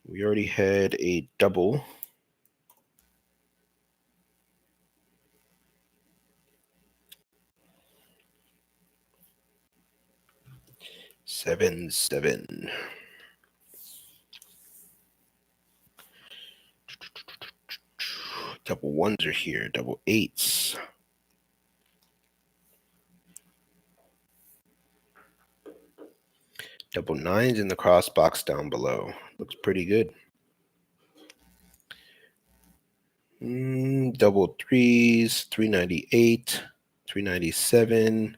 We already had a double. Seven, seven. Double ones are here. Double eights. Double nines in the cross box down below. Looks pretty good. Double threes, 398, 397.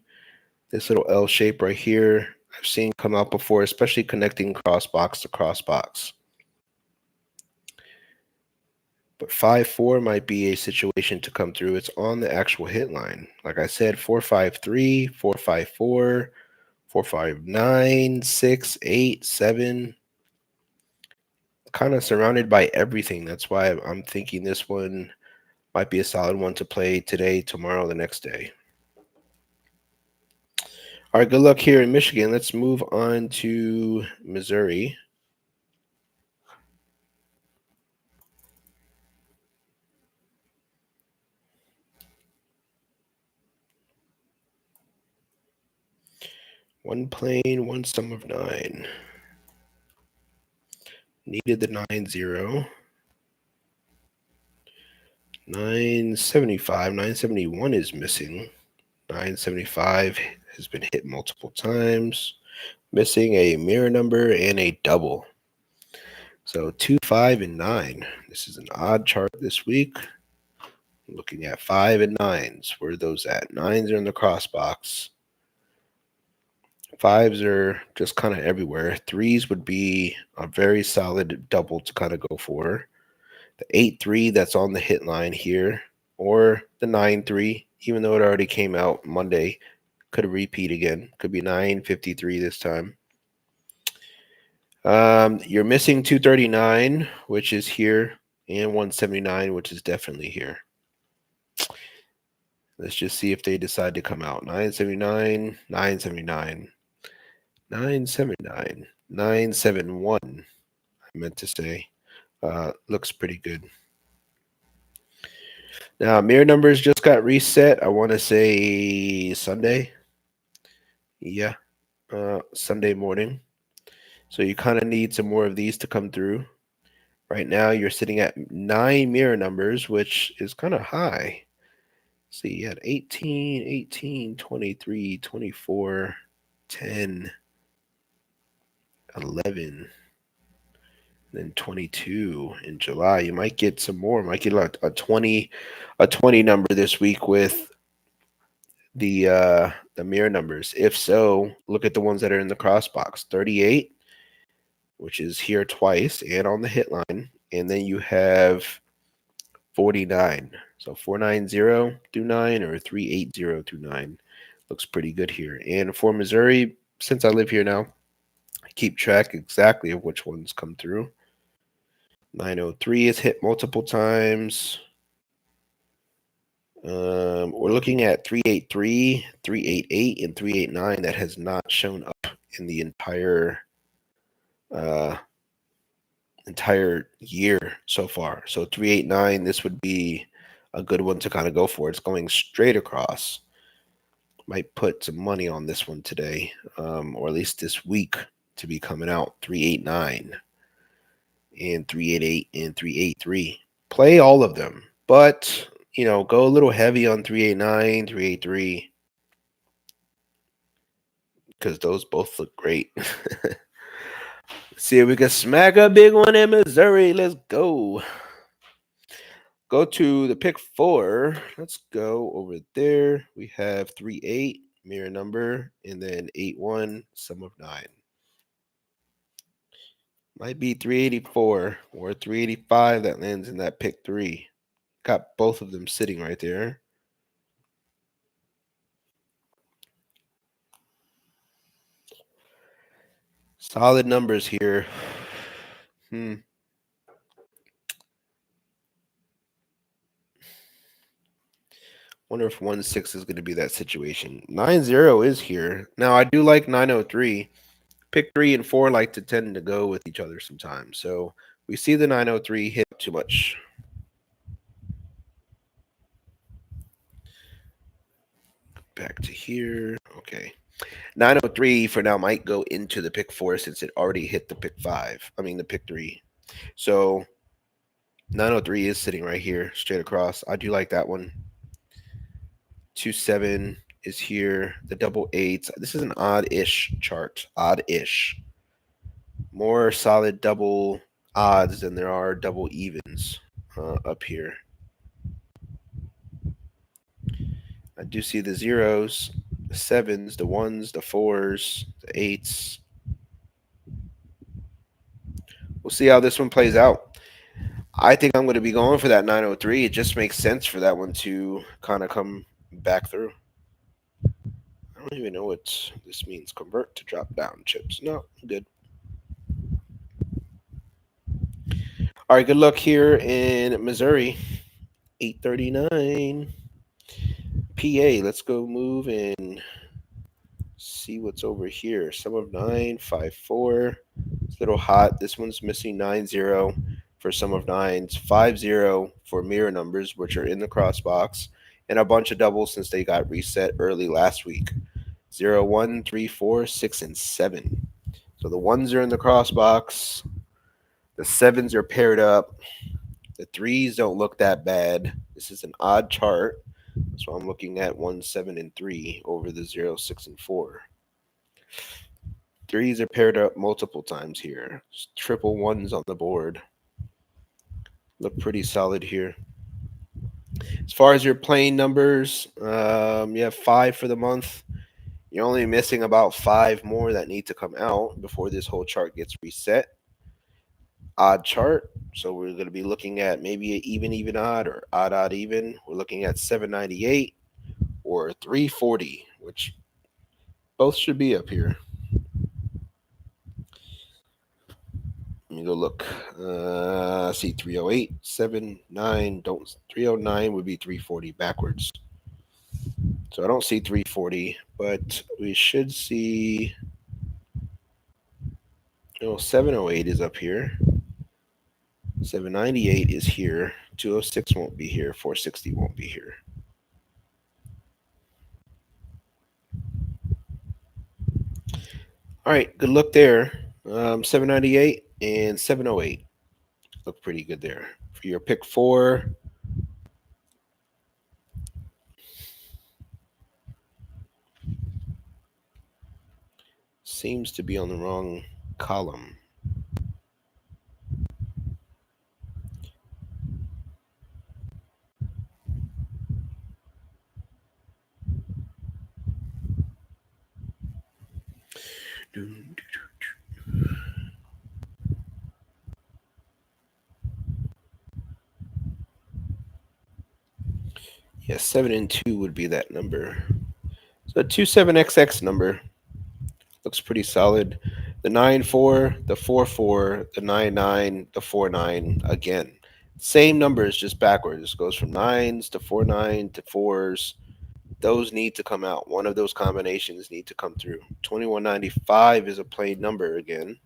This little L shape right here, I've seen come out before, especially connecting cross box to cross box. But 5-4 might be a situation to come through. It's on the actual hit line. Like I said, 4-5-3, 4-5-4, 4-5-9, 6, 8, 7. Kind of surrounded by everything. That's why I'm thinking this one might be a solid one to play today, tomorrow, the next day. All right, good luck here in Michigan. Let's move on to Missouri. One plane, one sum of 9. Needed the 9-0. 975, 971 is missing. 975 has been hit multiple times. Missing a mirror number and a double. So 2, 5, and 9. This is an odd chart this week. Looking at 5 and 9s. Where are those at? 9s are in the cross box. 5s are just kind of everywhere. 3s would be a very solid double to kind of go for. The 8-3 that's on the hit line here, or the 9-3, even though it already came out Monday, could repeat again. Could be 953 this time. You're missing 239, which is here, and 179, which is definitely here. Let's just see if they decide to come out. 979, 979, 979, 971. I meant to say. Looks pretty good. Now, mirror numbers just got reset. I want to say Sunday. Yeah, Sunday morning. So you kind of need some more of these to come through. Right now, you're sitting at 9 mirror numbers, which is kind of high. See, you had 18, 18, 23, 24, 10, 11, then 22 in July. You might get some more. Might get like a 20 number this week with the mirror numbers. If so, look at the ones that are in the cross box. 38, which is here twice and on the hit line, and then you have 49. So 490 through 9 or 380 through 9 looks pretty good here. And for Missouri, since I live here now, I keep track exactly of which ones come through. 903 is hit multiple times. We're looking at 383, 388, and 389 that has not shown up in the entire year so far. So 389, this would be a good one to kind of go for. It's going straight across. Might put some money on this one today, or at least this week to be coming out. 389 and 388 and 383. Play all of them, but go a little heavy on 389, 383 because those both look great. Let's See if we can smack a big one in Missouri. Let's go. Go to the pick four. Let's go over there. We have 3-8, mirror number, and then 8-1, sum of 9. Might be 384 or 385 that lands in that pick three. Got both of them sitting right there. Solid numbers here. Wonder if 1-6 is going to be that situation. 9-0 is here. Now, I do like 903. Pick 3 and 4 like to tend to go with each other sometimes. So we see the 903 hit too much. Back to here. Okay. 903 for now might go into the pick 4 since it already hit the pick 5. I mean, the pick 3. So 903 is sitting right here, straight across. I do like that one. 2-7 is here. The double eights. This is an odd-ish chart. Odd-ish. More solid double odds than there are double evens up here. I do see the zeros, the sevens, the ones, the fours, the eights. We'll see how this one plays out. I think I'm going to be going for that 903. It just makes sense for that one to kind of come back through. I don't even know what this means. Convert to drop down chips. No, I'm good. All right, good luck here in Missouri. 839. PA, let's go move and see what's over here. Sum of 9, 5-4. It's a little hot. This one's missing 9-0 for sum of nines, 5-0 for mirror numbers, which are in the cross box, and a bunch of doubles since they got reset early last week. 0, 1, 3, 4, 6, and 7. So the ones are in the cross box. The sevens are paired up. The threes don't look that bad. This is an odd chart. So I'm looking at 1, 7, and 3 over the 0, 6, and 4. Threes are paired up multiple times here. Triple ones on the board. Look pretty solid here. As far as your playing numbers, you have 5 for the month. You're only missing about 5 more that need to come out before this whole chart gets reset. Odd chart. So we're going to be looking at maybe an even odd or odd even. We're looking at 798 or 340, which both should be up here. Let me go look. See 308, 79. Don't 309 would be 340 backwards. So I don't see 340, but we should see. 708 is up here. 798 is here. 206 won't be here. 460 won't be here. All right, good luck there. 798 and 708 look pretty good there. For your pick 4, seems to be on the wrong column. Yeah, 7 and 2 would be that number. So 27XX number looks pretty solid. The 9-4, the 4-4, the 9-9, the 4-9 again. Same numbers, just backwards. Goes from 9s to 4-9 to 4s. Those need to come out. One of those combinations need to come through. 2195 is a plain number again.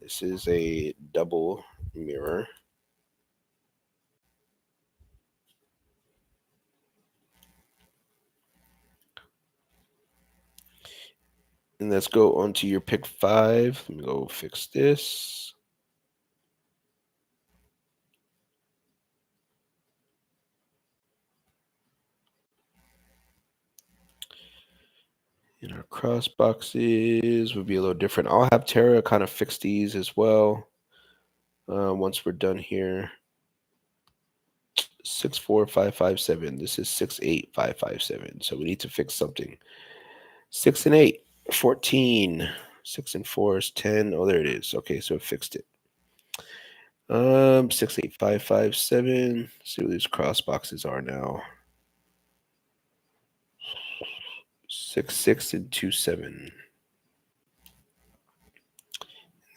This is a double mirror. And let's go on to your pick 5. Let me go fix this. And our cross boxes would be a little different. I'll have Tara kind of fix these as well once we're done here. 64557. This is 68557. So we need to fix something. 6 and 8, 14. 6 and 4 is 10. Oh, there it is. Okay, so it fixed it. 68557. See what these cross boxes are now. 6 and 27.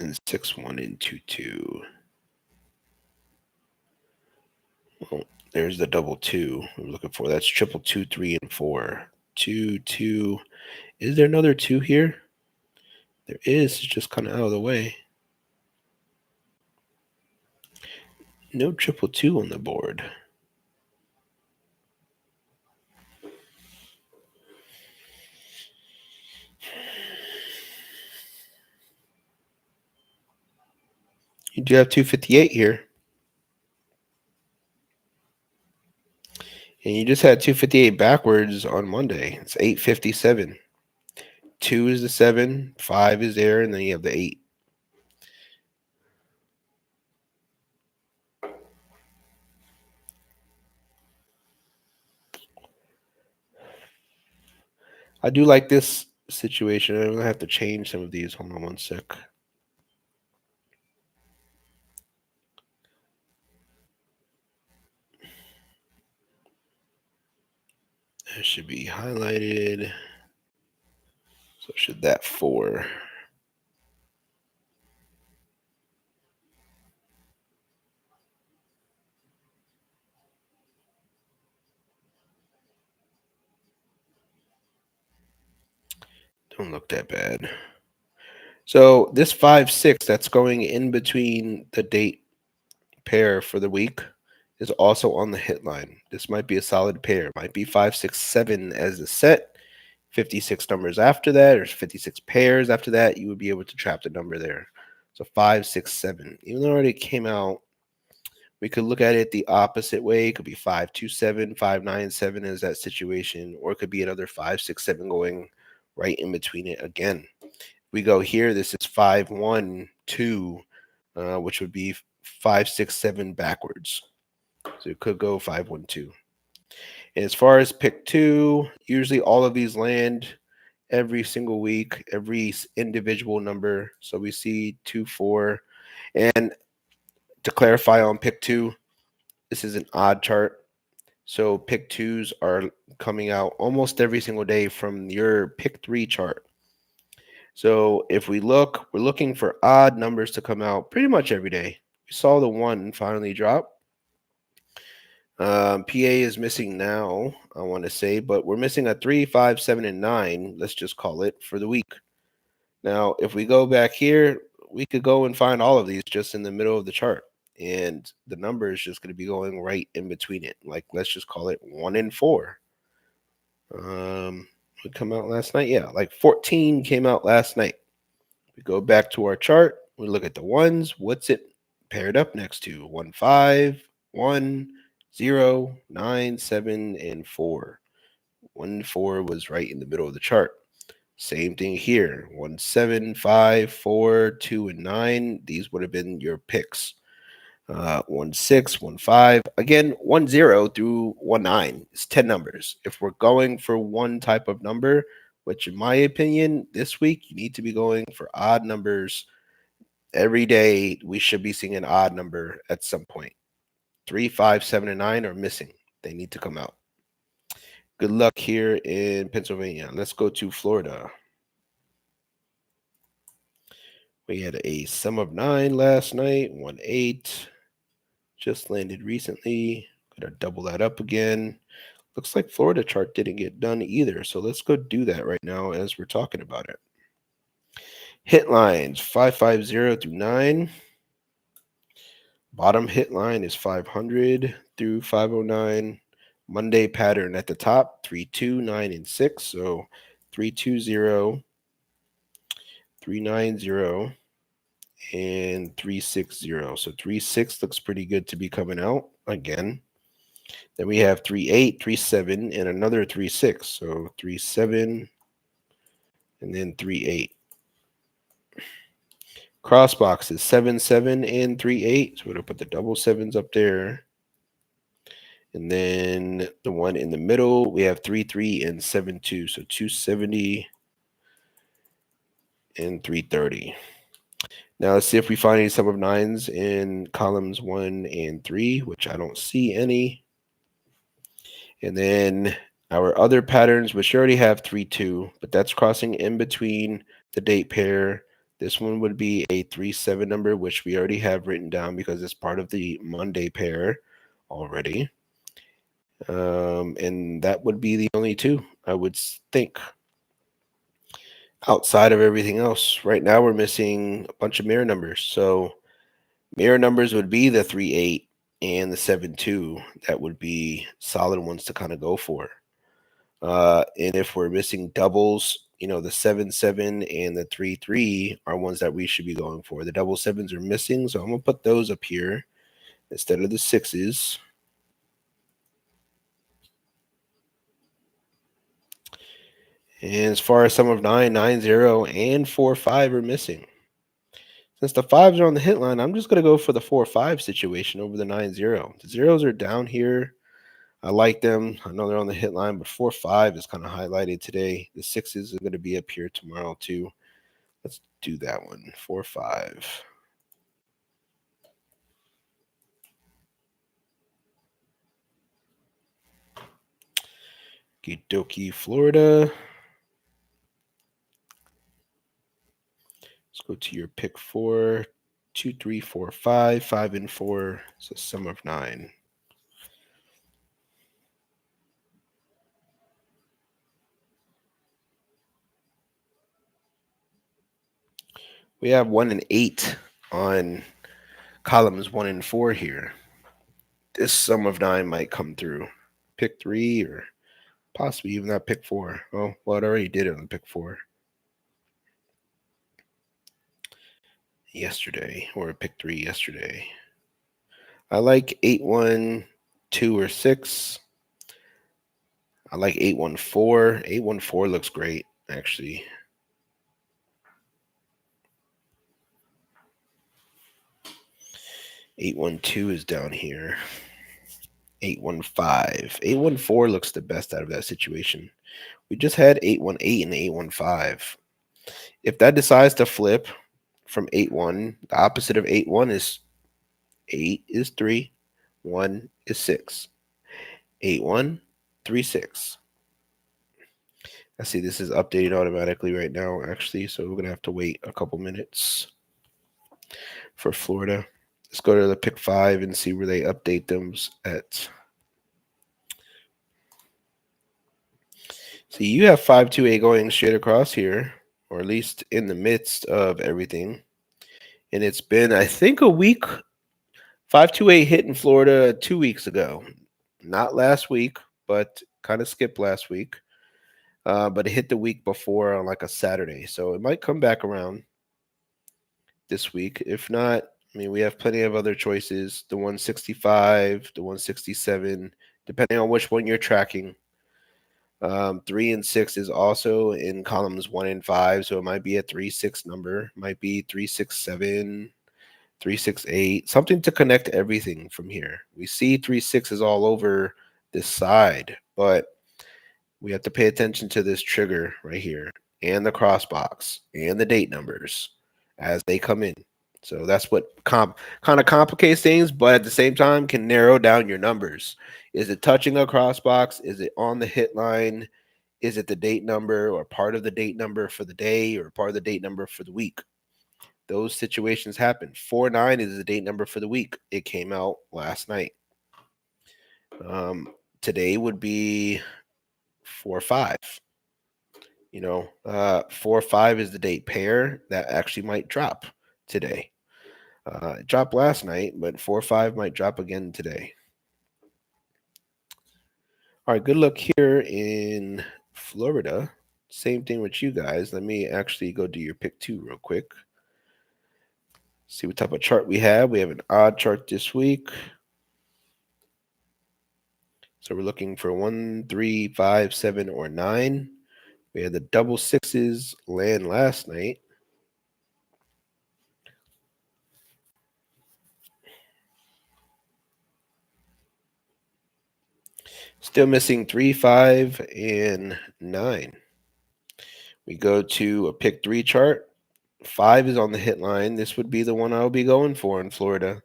And 6 1 and 2 2. Well, there's the double 2 we're looking for. That's triple 2 3 and 4. 2 2. Is there another 2 here? There is. It's just kind of out of the way. No triple 2 on the board. You do have 258 here. And you just had 258 backwards on Monday. It's 857. 2 is the 7, 5 is there, and then you have the 8. I do like this situation. I'm going to have to change some of these. Hold on one sec. That should be highlighted. So should that 4. Don't look that bad. So this 5 6 that's going in between the date pair for the week is also on the hit line. This might be a solid pair. Might be 5 6 7 as a set. 56 numbers after that, or 56 pairs after that, you would be able to trap the number there. So 5 6 7. Even though it already came out, we could look at it the opposite way. It could be 5 2 7, 5 9 7 is that situation, or it could be another 5 6 7 going right in between it again. We go here, this is 5 1 2, which would be 5 6 7 backwards. So it could go 5 1 2. And as far as pick 2, usually all of these land every single week, every individual number. So we see 2 4. And to clarify on pick 2, this is an odd chart. So pick 2s are coming out almost every single day from your pick 3 chart. So if we look, we're looking for odd numbers to come out pretty much every day. We saw the 1 finally drop. PA is missing now, I want to say, but we're missing a 3, 5, 7, and 9. Let's just call it for the week. Now, if we go back here, we could go and find all of these just in the middle of the chart. And the number is just going to be going right in between it. Like, let's just call it 1 and 4. Would come out last night? Yeah, like 14 came out last night. We go back to our chart. We look at the ones. What's it paired up next to? 1 5, 1 0, 9 7, and 4. 1 4 was right in the middle of the chart. Same thing here. 1 7, 5, 4, 2, and 9. These would have been your picks. 1 6, 1 5. Again, 1 0 through 1 9 is 10 numbers. If we're going for one type of number, which in my opinion, this week you need to be going for odd numbers. Every day we should be seeing an odd number at some point. 3, 5, 7, and 9 are missing. They need to come out. Good luck here in Pennsylvania. Let's go to Florida. We had a sum of 9 last night, 1 8. Just landed recently. Gonna double that up again. Looks like Florida chart didn't get done either. So let's go do that right now as we're talking about it. Hit lines 550 through 9. Bottom hit line is 500 through 509. Monday pattern at the top 3 2 9 and 6. So 320, 390, and 360. So 3 6 looks pretty good to be coming out again. Then we have 3 8, 3 7, and another 3 6. So 3 7, and then 3-8. Cross boxes 7-7 and 3-8. So we're gonna put the double sevens up there. And then the one in the middle, we have 3-3 and 7-2. So 270 and 330. Now let's see if we find any sum of nines in columns 1 and 3, which I don't see any. And then our other patterns, which already have 3-2, but that's crossing in between the date pair. This one would be a 3-7 number, which we already have written down because it's part of the Monday pair already. And that would be the only two, I would think. Outside of everything else, right now we're missing a bunch of mirror numbers. So mirror numbers would be the 3-8 and the 7-2. That would be solid ones to kind of go for. And if we're missing doubles, the 7-7 and the 3-3 are ones that we should be going for. The double sevens are missing, so I'm gonna put those up here instead of the sixes. And as far as sum of 9, 9-0, and 4-5 are missing. Since the fives are on the hit line, I'm just gonna go for the 4-5 situation over the 9-0. The zeros are down here. I like them. I know they're on the hit line, but 4-5 is kind of highlighted today. The sixes are going to be up here tomorrow too. Let's do that one. 4-5. Okie Florida. Let's go to your pick 4. 2, 3, 4, 5. 5 and 4. So sum of 9. We have 1 and 8 on columns 1 and 4 here. This sum of 9 might come through. Pick 3 or possibly even that pick 4. Oh, well, it already did it on pick 4 yesterday, or pick 3 yesterday. I like 8-1, 2 or 6. I like 8-1-4. 8-1-4 looks great, actually. 8-1-2 is down here. 8-1-5. 8-1-4 looks the best out of that situation. We just had 8-1-8 and 8-1-5. If that decides to flip from 8-1, the opposite of 8-1 is 8 is 3, 1 is 6. 8-1, 3-6. I see this is updated automatically right now, actually, so we're going to have to wait a couple minutes for Florida. Let's go to the pick 5 and see where they update them at. See, you have 5-2-8 going straight across here, or at least in the midst of everything. And it's been, I think, a week. 5-2-8 hit in Florida 2 weeks ago. Not last week, but kind of skipped last week. But it hit the week before on like a Saturday. So it might come back around this week. If not, I mean, we have plenty of other choices. The 165, the 167, depending on which one you're tracking. 3 and 6 is also in columns 1 and 5. So it might be a 3-6 number, might be 3-6-7, 3-6-8, something to connect everything from here. We see 3-6 is all over this side, but we have to pay attention to this trigger right here and the cross box and the date numbers as they come in. So that's what kind of complicates things, but at the same time can narrow down your numbers. Is it touching a cross box? Is it on the hit line? Is it the date number or part of the date number for the day or part of the date number for the week? Those situations happen. 4-9 is the date number for the week. It came out last night. Today would be 4-5. 4-5 is the date pair that actually might drop today. It dropped last night, but 4-5 might drop again today. All right, good luck here in Florida. Same thing with you guys. Let me actually go do your pick 2 real quick. See what type of chart we have. We have an odd chart this week. So we're looking for 1, 3, 5, 7, or 9. We had the double sixes land last night. Still missing 3, 5, and 9. We go to a pick 3 chart. 5 is on the hit line. This would be the one I'll be going for in Florida.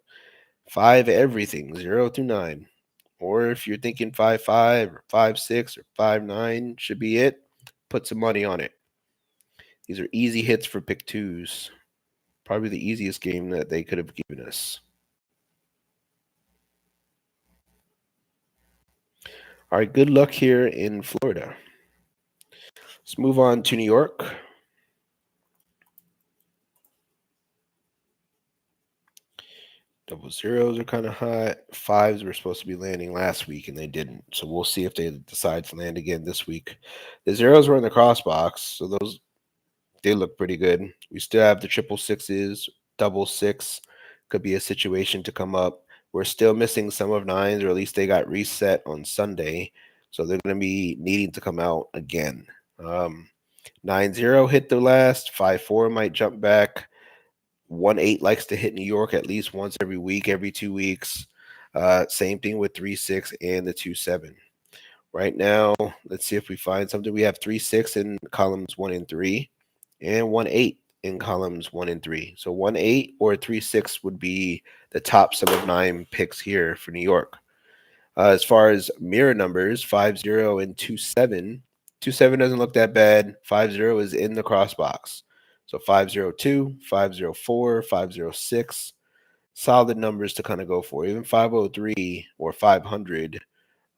5 everything, 0 through 9. Or if you're thinking 5, 5, or 5, 6, or 5, 9 should be it, put some money on it. These are easy hits for pick 2s. Probably the easiest game that they could have given us. All right, good luck here in Florida. Let's move on to New York. Double zeros are kind of hot. Fives were supposed to be landing last week and they didn't. So we'll see if they decide to land again this week. The zeros were in the cross box, so those they look pretty good. We still have the triple sixes, double six could be a situation to come up. We're still missing some of nines, or at least they got reset on Sunday. So they're going to be needing to come out again. 9-0 hit the last. 5-4 might jump back. 1-8 likes to hit New York at least once every week, every 2 weeks. Same thing with 3-6 and the 2-7. Right now, let's see if we find something. We have 3-6 in columns 1 and 3, and 1-8 in columns 1 and 3. So 1-8 or 3-6 would be the top sum of 9 picks here for New York. As far as mirror numbers, 5-0 and 2-7. 2-7 doesn't look that bad. 5-0 is in the cross box. So 5-0-2, 5-0-4, 5-0-6. Solid numbers to kind of go for. Even 503 or 500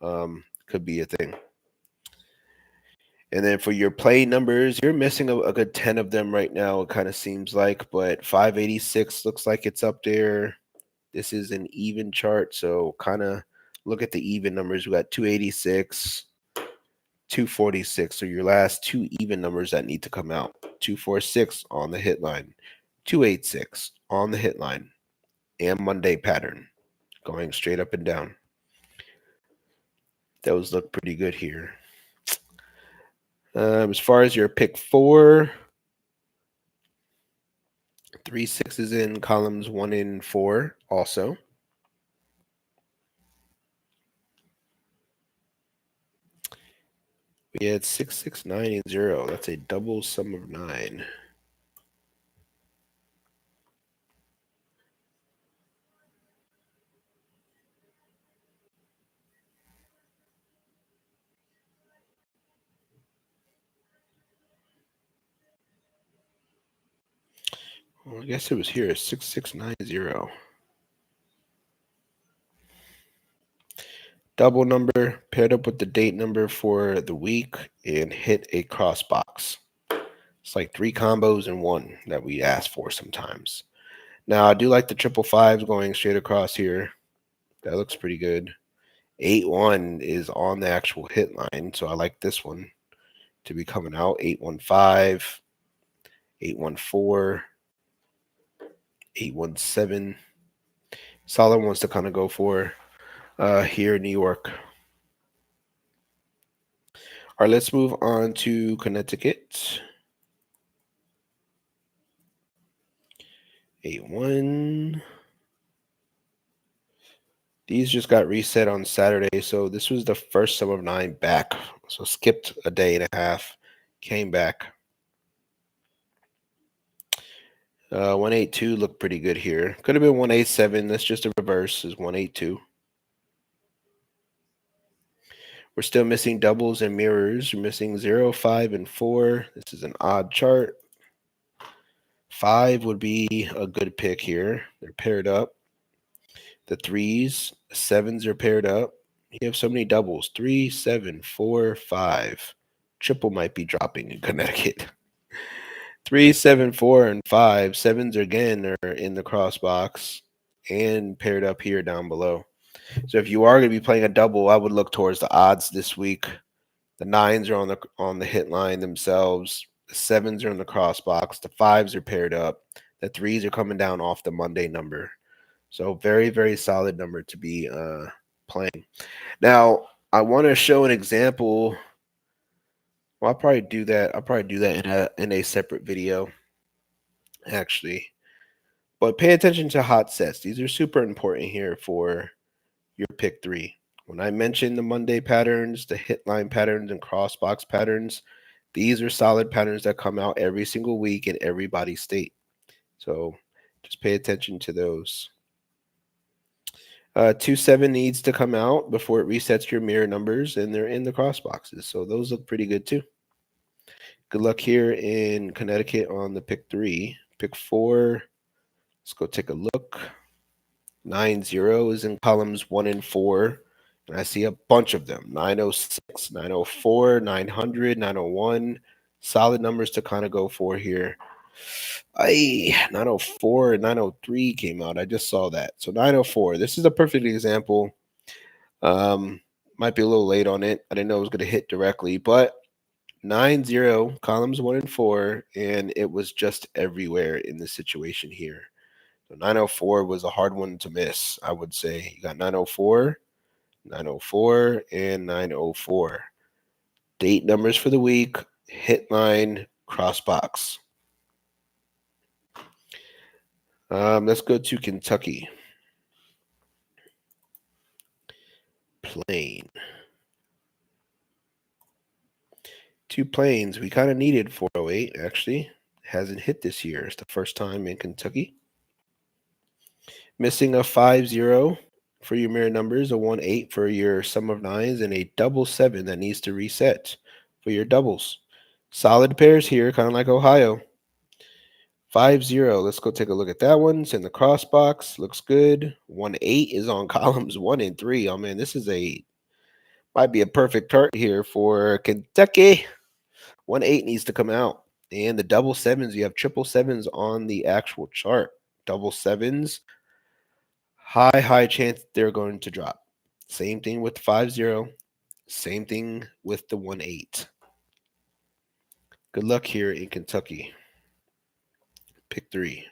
could be a thing. And then for your play numbers, you're missing a good 10 of them right now, it kind of seems like. But 586 looks like it's up there. This is an even chart, so kind of look at the even numbers. We got 286, 246. So your last 2 even numbers that need to come out. 246 on the hit line, 286 on the hit line, and Monday pattern going straight up and down. Those look pretty good here. As far as your pick 4, 3 6s in columns 1 and 4 also. We had 6, 6, 9, and 0. That's a double sum of 9. Well, I guess it was here, 6, 6, 9, 0. Double number paired up with the date number for the week and hit a cross box. It's like 3 combos in one that we ask for sometimes. Now, I do like the triple fives going straight across here. That looks pretty good. 8-1 is on the actual hit line, so I like this one to be coming out. 8-1-5, 8-1-4, 8-1-7. Solid ones to kind of go for here in New York. All right, let's move on to Connecticut. 8-1. These just got reset on Saturday, so this was the first sum of 9 back. So skipped a day and a half, came back. 182 looked pretty good here. Could have been 187. That's just a reverse. Is 182. We're still missing doubles and mirrors. We're missing 0, 5, and 4. This is an odd chart. 5 would be a good pick here. They're paired up. The 3s, 7s are paired up. You have so many doubles. 3, 7, 4, 5. Triple might be dropping in Connecticut. 3, 7, 4, and 5. 7s again are in the cross box and paired up here down below. So if you are going to be playing a double, I would look towards the odds this week. The 9s are on the hit line themselves. The 7s are in the cross box. The 5s are paired up. The 3s are coming down off the Monday number. So very, very solid number to be playing. Now, I want to show an example Well, I'll probably do that. I'll probably do that in a separate video, actually. But pay attention to hot sets. These are super important here for your pick three. When I mentioned the Monday patterns, the hit line patterns, and cross box patterns, these are solid patterns that come out every single week in everybody's state. So just pay attention to those. 2-7 needs to come out before it resets your mirror numbers, and they're in the cross boxes. So those look pretty good too. Good luck here in Connecticut on the pick three. Pick four, let's go take a look. 9-0 is in columns 1 and 4. And I see a bunch of them: 906, 904, 900, 901. Solid numbers to kind of go for here. 904 and 903 came out. I just saw that. So 904. This is a perfect example. Might be a little late on it. I didn't know it was going to hit directly, but 9-0, columns 1 and 4, and it was just everywhere in the situation here. So 904 was a hard one to miss, I would say. You got 904, 904, and 904. Date numbers for the week, hit line, cross box. Let's go to Kentucky. Plain. 2 planes. We kind of needed 408, actually. Hasn't hit this year. It's the first time in Kentucky. Missing a 5-0 for your mirror numbers, a 1-8 for your sum of nines, and a double 7 that needs to reset for your doubles. Solid pairs here, kind of like Ohio. 5-0. Let's go take a look at that one. It's in the cross box. Looks good. 1-8 is on columns 1 and 3. Oh man, this is might be a perfect chart here for Kentucky. 1-8 needs to come out. And the double sevens, you have triple sevens on the actual chart. Double sevens, high chance they're going to drop. Same thing with 5-0. Same thing with the 1-8. Good luck here in Kentucky. Pick three.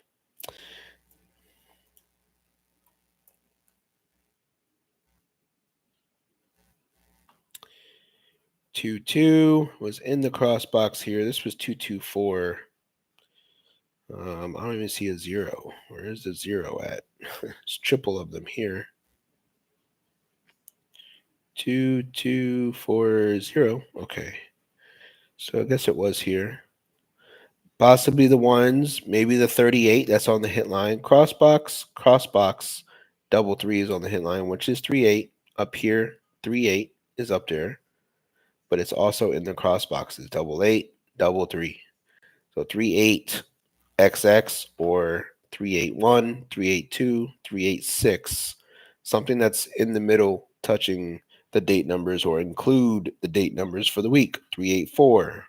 2-2 was in the cross box here. This was 2-2-4. I don't even see a 0. Where is the 0 at? It's triple of them here. 2-2-4-0. Okay. So I guess it was here. Possibly the ones, maybe the 38 that's on the hit line. Cross box, double 3 is on the hit line, which is 3-8. Up here, 3-8 is up there, but it's also in the cross boxes. Double 8, double 3. So 3-8 XX or 3-8-1, 3-8-2, 3-8-6. Something that's in the middle touching the date numbers or include the date numbers for the week. 3-8-4.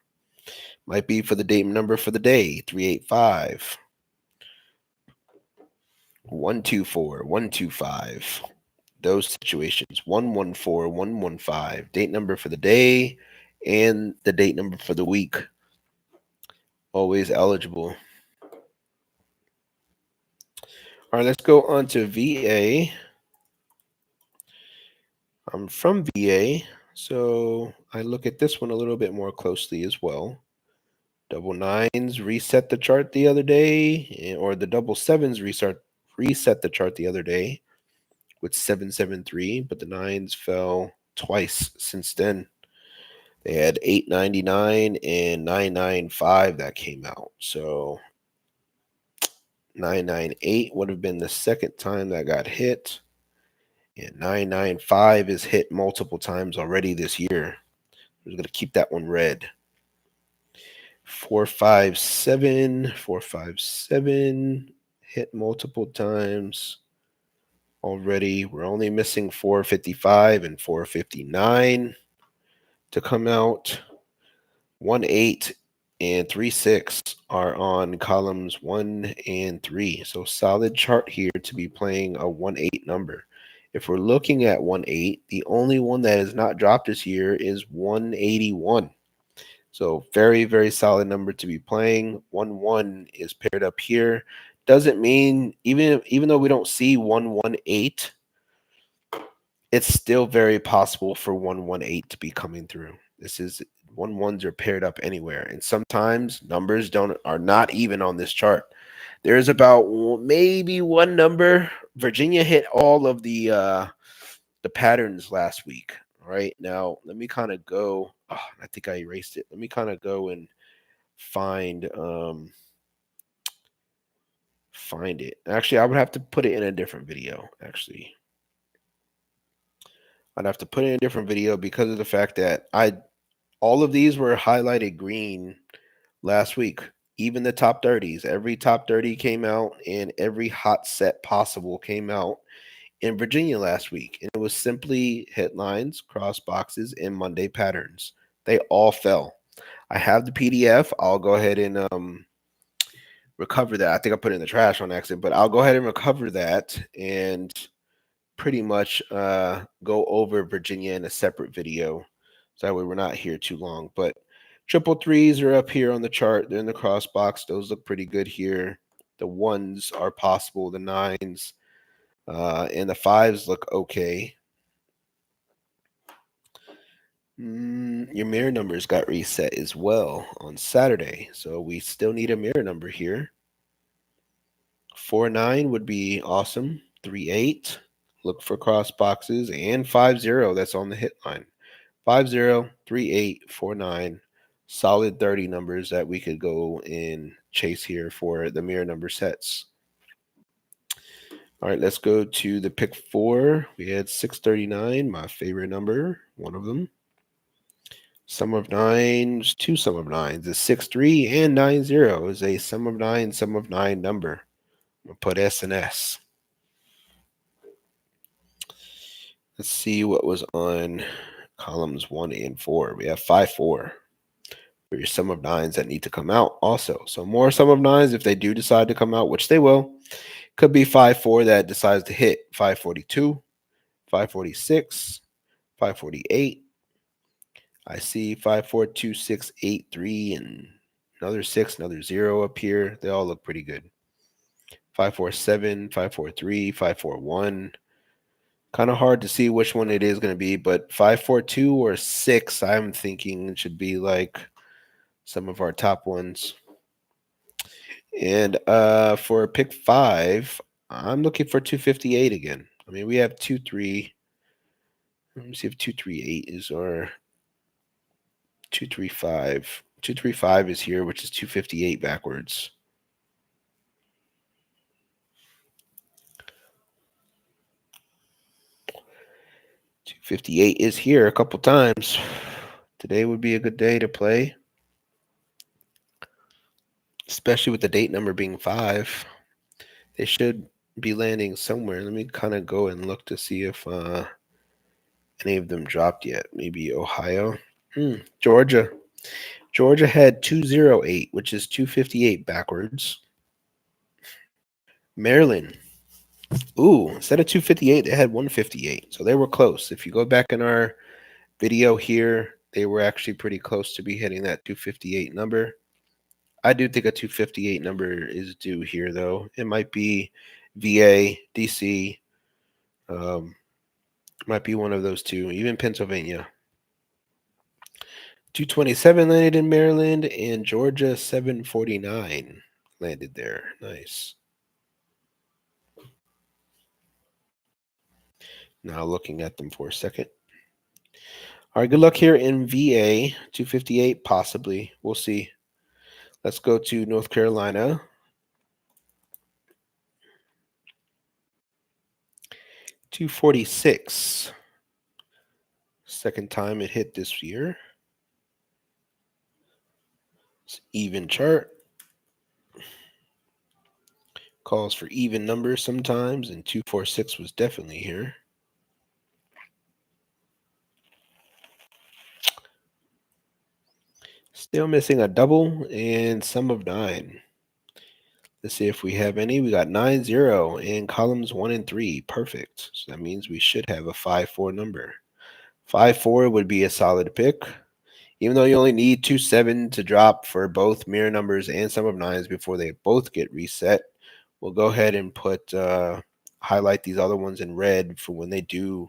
Might be for the date number for the day. 3-8-5. 1-2-4, 1-2-5. Those situations. 1-1-4, 1-1-5. Date number for the day and the date number for the week. Always eligible. All right, let's go on to VA. I'm from VA, so I look at this one a little bit more closely as well. Double nines reset the chart the other day, or the double sevens reset the chart the other day with 773, but the nines fell twice since then. They had 899 and 995 that came out. So 998 would have been the second time that got hit. And 995 is hit multiple times already this year. We're going to keep that one red. 457, 457 hit multiple times already. We're only missing 455 and 459 to come out. 1-8 and 3-6 are on columns 1 and 3. So solid chart here to be playing a 1-8 number. If we're looking at 1-8, the only one that has not dropped this year is 181. So very solid number to be playing. 1-1 is paired up here. Doesn't mean, even though we don't see 1-1-8, it's still very possible for 1-1-8 to be coming through. This is Ones are paired up anywhere, and sometimes numbers don't are not even on this chart. There's about maybe one number. Virginia hit all of the patterns last week. All right, now let me kind of go. Oh, I think I erased it. Let me kind of go and find find it. Actually, I would have to put it in a different video. Actually, I'd have to put it in a different video because of the fact that I all of these were highlighted green last week. Even the top 30s, every top 30 came out, and every hot set possible came out in Virginia last week. And it was simply headlines, cross boxes, and Monday patterns. They all fell. I have the PDF. I'll go ahead and recover that. I think I put it in the trash on accident, but I'll go ahead and recover that and pretty much go over Virginia in a separate video. So that way we're not here too long. But triple threes are up here on the chart. They're in the cross box. Those look pretty good here. The ones are possible. The nines and the fives look okay. Your mirror numbers got reset as well on Saturday. So we still need a mirror number here. 4-9 would be awesome. 3-8. Look for cross boxes, and 5-0. That's on the hit line. 5-0, 3-8, 4-9. Solid 30 numbers that we could go and chase here for the mirror number sets. All right, let's go to the pick 4. We had 639, my favorite number, one of them. Sum of nines, two sum of nines is 6-3, and 9-0 is a sum of nine number. I'm going to put S and S. Let's see what was on columns 1 and 4. We have 5-4 for your sum of nines that need to come out also. So more sum of nines if they do decide to come out, which they will. Could be 5-4 that decides to hit 542, 546, 548. I see 542, 6, 8, 3, and another 6, another 0 up here. They all look pretty good. 547, 543, 541. Kind of hard to see which one it is going to be, but 542 or 6, I'm thinking it should be like some of our top ones. And for pick 5, I'm looking for 258 again. I mean, we have 2-3. Let me see if 238 is our 235. 235 is here, which is 258 backwards. $258 is here a couple times. Today would be a good day to play, especially with the date number being 5. They should be landing somewhere. Let me kind of go and look to see if any of them dropped yet. Maybe Ohio. Georgia. Georgia had 208, which is 258 backwards. Maryland. Ooh, instead of 258, they had 158. So they were close. If you go back in our video here, they were actually pretty close to be hitting that 258 number. I do think a 258 number is due here, though. It might be VA, DC, might be one of those two, even Pennsylvania. 227 landed in Maryland, and Georgia 749 landed there. Nice. Now looking at them for a second. All right, good luck here in VA. 258, possibly. We'll see. Let's go to North Carolina. 246. Second time it hit this year. It's even chart. Calls for even numbers sometimes, and 246 was definitely here. Still missing a double and sum of 9. Let's see if we have any. We got 9-0 in columns 1 and 3. Perfect. So that means we should have a 5-4 number. 5-4 would be a solid pick. Even though you only need 2-7 to drop for both mirror numbers and sum of 9s before they both get reset, we'll go ahead and put highlight these other ones in red for when they do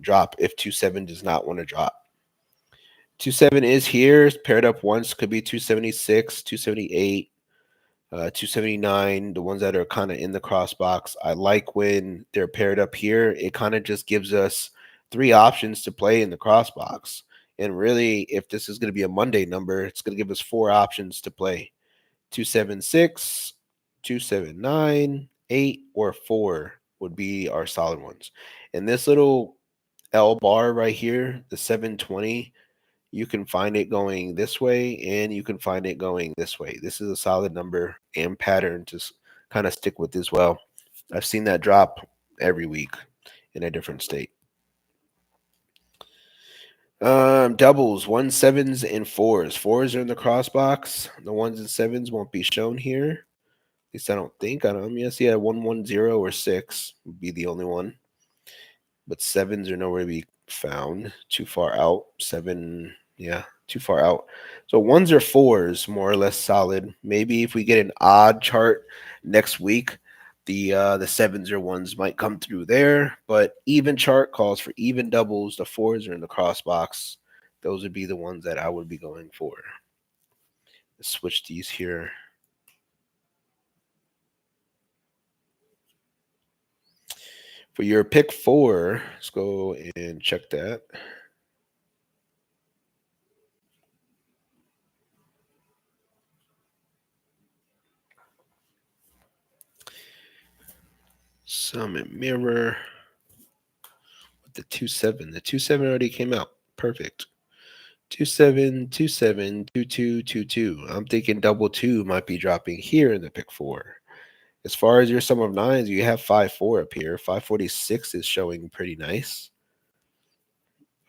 drop if 2-7 does not want to drop. 2-7 is here. It's paired up once. Could be 276, 278, 279. The ones that are kind of in the cross box. I like when they're paired up here. It kind of just gives us three options to play in the cross box. And really, if this is going to be a Monday number, it's going to give us four options to play: 276, 279, 8, or 4 would be our solid ones. And this little L bar right here, the 720, you can find it going this way and you can find it going this way. This is a solid number and pattern to kind of stick with as well. I've seen that drop every week in a different state. Doubles, ones, sevens, and fours. Fours are in the cross box. The ones and sevens won't be shown here. At least I don't think. I don't. Yes, yeah, 110 or 6 would be the only one. But sevens are nowhere to be found. Too far out. Seven, yeah, too far out. So ones or fours, more or less solid. Maybe if we get an odd chart next week, the sevens or ones might come through there. But even chart calls for even doubles. The fours are in the cross box. Those would be the ones that I would be going for. Let's switch these here. For your pick four, let's go and check that. Summit Mirror with the 2-7. The 2-7 already came out. Perfect. 2-7, 2-7, 2-2, 2-2. I'm thinking double two might be dropping here in the pick four. As far as your sum of nines, you have 5-4 up here. 546 is showing pretty nice.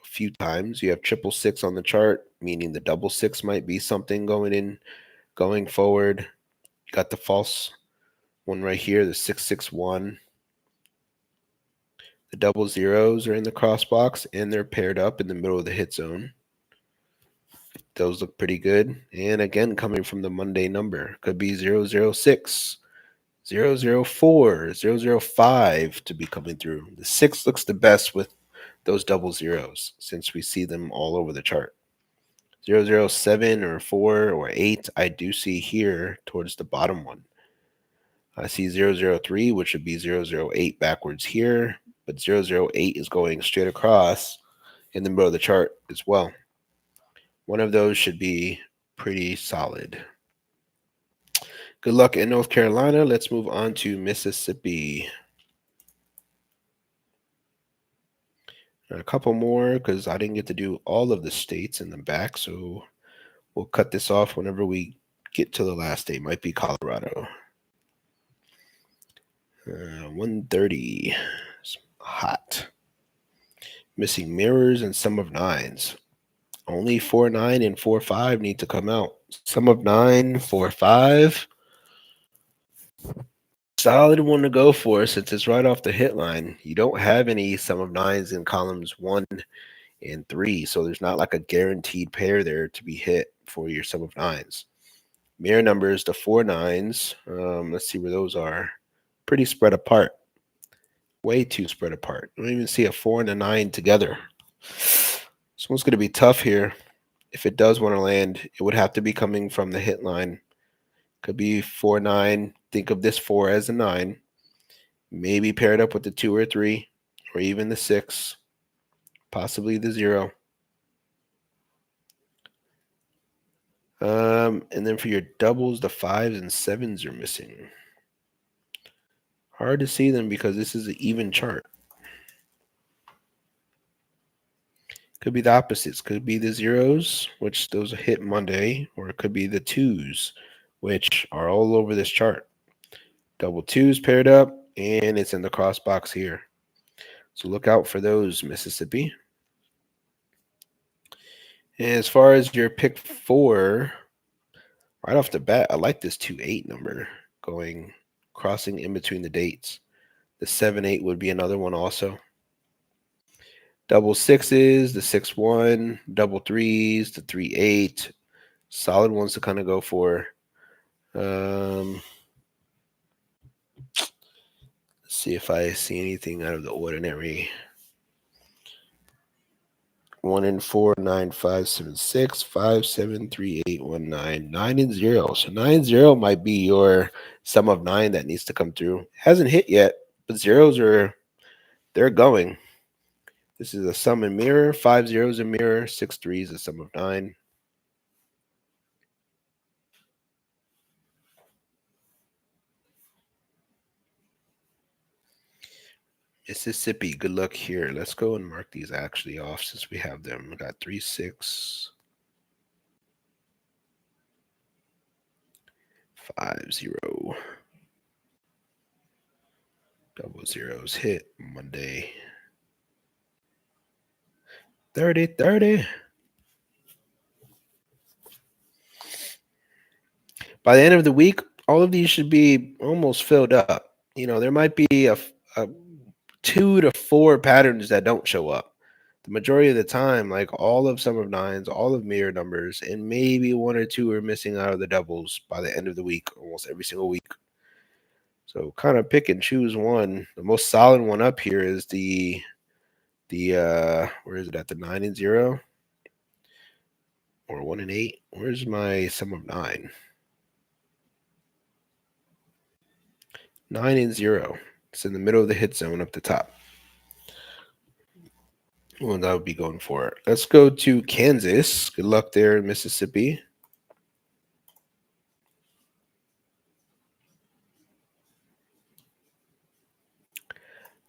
A few times you have triple six on the chart, meaning the double six might be something going forward. You got the false one right here, the 661. The double zeros are in the cross box and they're paired up in the middle of the hit zone. Those look pretty good. And again, coming from the Monday number, could be 006, 004, 005 to be coming through. The 6 looks the best with those double zeros since we see them all over the chart. 007 or 4 or 8, I do see here towards the bottom one. I see 003, which would be 008 backwards here, but 008 is going straight across in the middle of the chart as well. One of those should be pretty solid. Good luck in North Carolina. Let's move on to Mississippi. A couple more because I didn't get to do all of the states in the back, so we'll cut this off whenever we get to the last state. Might be Colorado. 130. It's hot. Missing mirrors and sum of nines. Only 4-9 and 4-5 need to come out. Sum of 9, 4-5. Solid one to go for since it's right off the hit line. You don't have any sum of nines in columns 1 and 3, so there's not like a guaranteed pair there to be hit for your sum of nines. Mirror numbers, the 4-9s. Let's see where those are. Pretty spread apart. Way too spread apart. I don't even see a 4 and a 9 together. This one's going to be tough here. If it does want to land, it would have to be coming from the hit line. Could be 4-9. Think of this 4 as a 9. Maybe paired up with the 2 or 3, or even the 6, possibly the 0. And then for your doubles, the 5s and 7s are missing. Hard to see them because this is an even chart. Could be the opposites. Could be the 0s, which those hit Monday, or it could be the 2s, which are all over this chart. Double 2s paired up, and it's in the cross box here. So look out for those, Mississippi. And as far as your pick 4, right off the bat, I like this 2-8 number going, crossing in between the dates. The 7-8 would be another one also. Double 6s, the 6-1, double 3s, the 3-8. Solid ones to kind of go for. Let's see if I see anything out of the ordinary. One and four, 9, 5, 7, 6, 5, 7, 3, 8, 1, 9, 9 and 0. So 9 0 might be your sum of nine that needs to come through. Hasn't hit yet, but zeros are they're going. This is a sum and mirror. 5 zeros in mirror. 6 3s a sum of nine. Mississippi, good luck here. Let's go and mark these actually off since we have them. We got 3 6 5 0. Double zeros hit Monday. 30 30. By the end of the week, all of these should be almost filled up. There might be a 2 to 4 patterns that don't show up. The majority of the time, like all of sum of nines, all of mirror numbers, and maybe one or two are missing out of the doubles by the end of the week, almost every single week. So kind of pick and choose one. The most solid one up here is the where is it at, the 9 and 0 or 1 and 8? Where's my sum of nine? 9 and 0. It's in the middle of the hit zone up the top. Well, that would be going for it. Let's go to Kansas. Good luck there in Mississippi.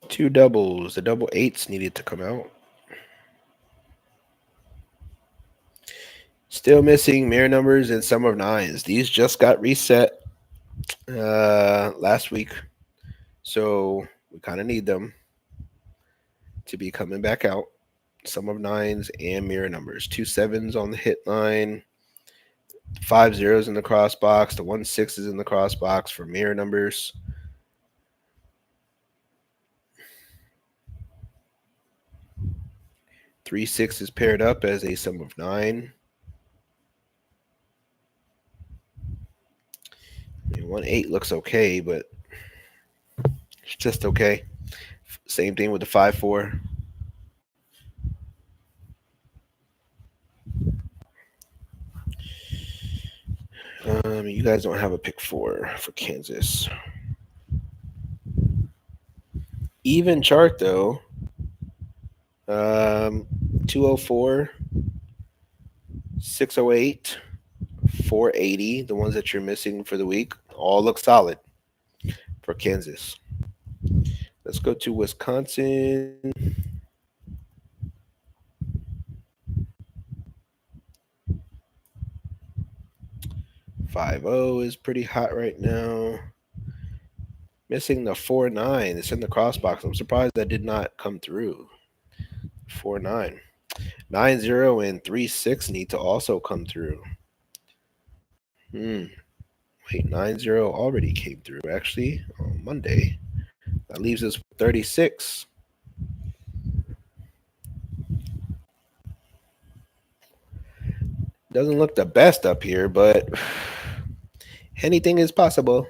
Two doubles. The double eights needed to come out. Still missing mirror numbers and sum of nines. These just got reset last week. So we kind of need them to be coming back out. Sum of nines and mirror numbers. 2 7s on the hit line. 5 zeros in the cross box. The 1 6 is in the cross box for mirror numbers. 3 6 is paired up as a sum of nine. 1 8 looks okay, but it's just okay. Same thing with the 5 4. You guys don't have a pick four for Kansas. Even chart though. 204, 608, 480. The ones that you're missing for the week all look solid for Kansas. Let's go to Wisconsin. 5-0 is pretty hot right now. Missing the 4-9. It's in the cross box. I'm surprised that did not come through. 4-9. 9-0 and 3-6 need to also come through. Wait, 9-0 already came through actually on Monday. That leaves us with 36. Doesn't look the best up here, but anything is possible.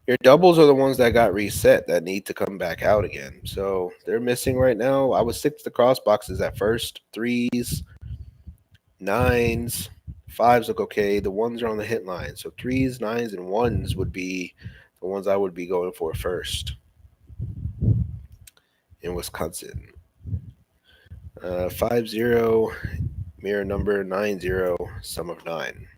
Your doubles are the ones that got reset that need to come back out again. So they're missing right now. I would stick to the cross boxes at first. 3s, 9s, 5s look okay. The 1s are on the hit line. So 3s, 9s, and 1s would be the ones I would be going for first in Wisconsin. 5-0, mirror number 9-0, sum of 9.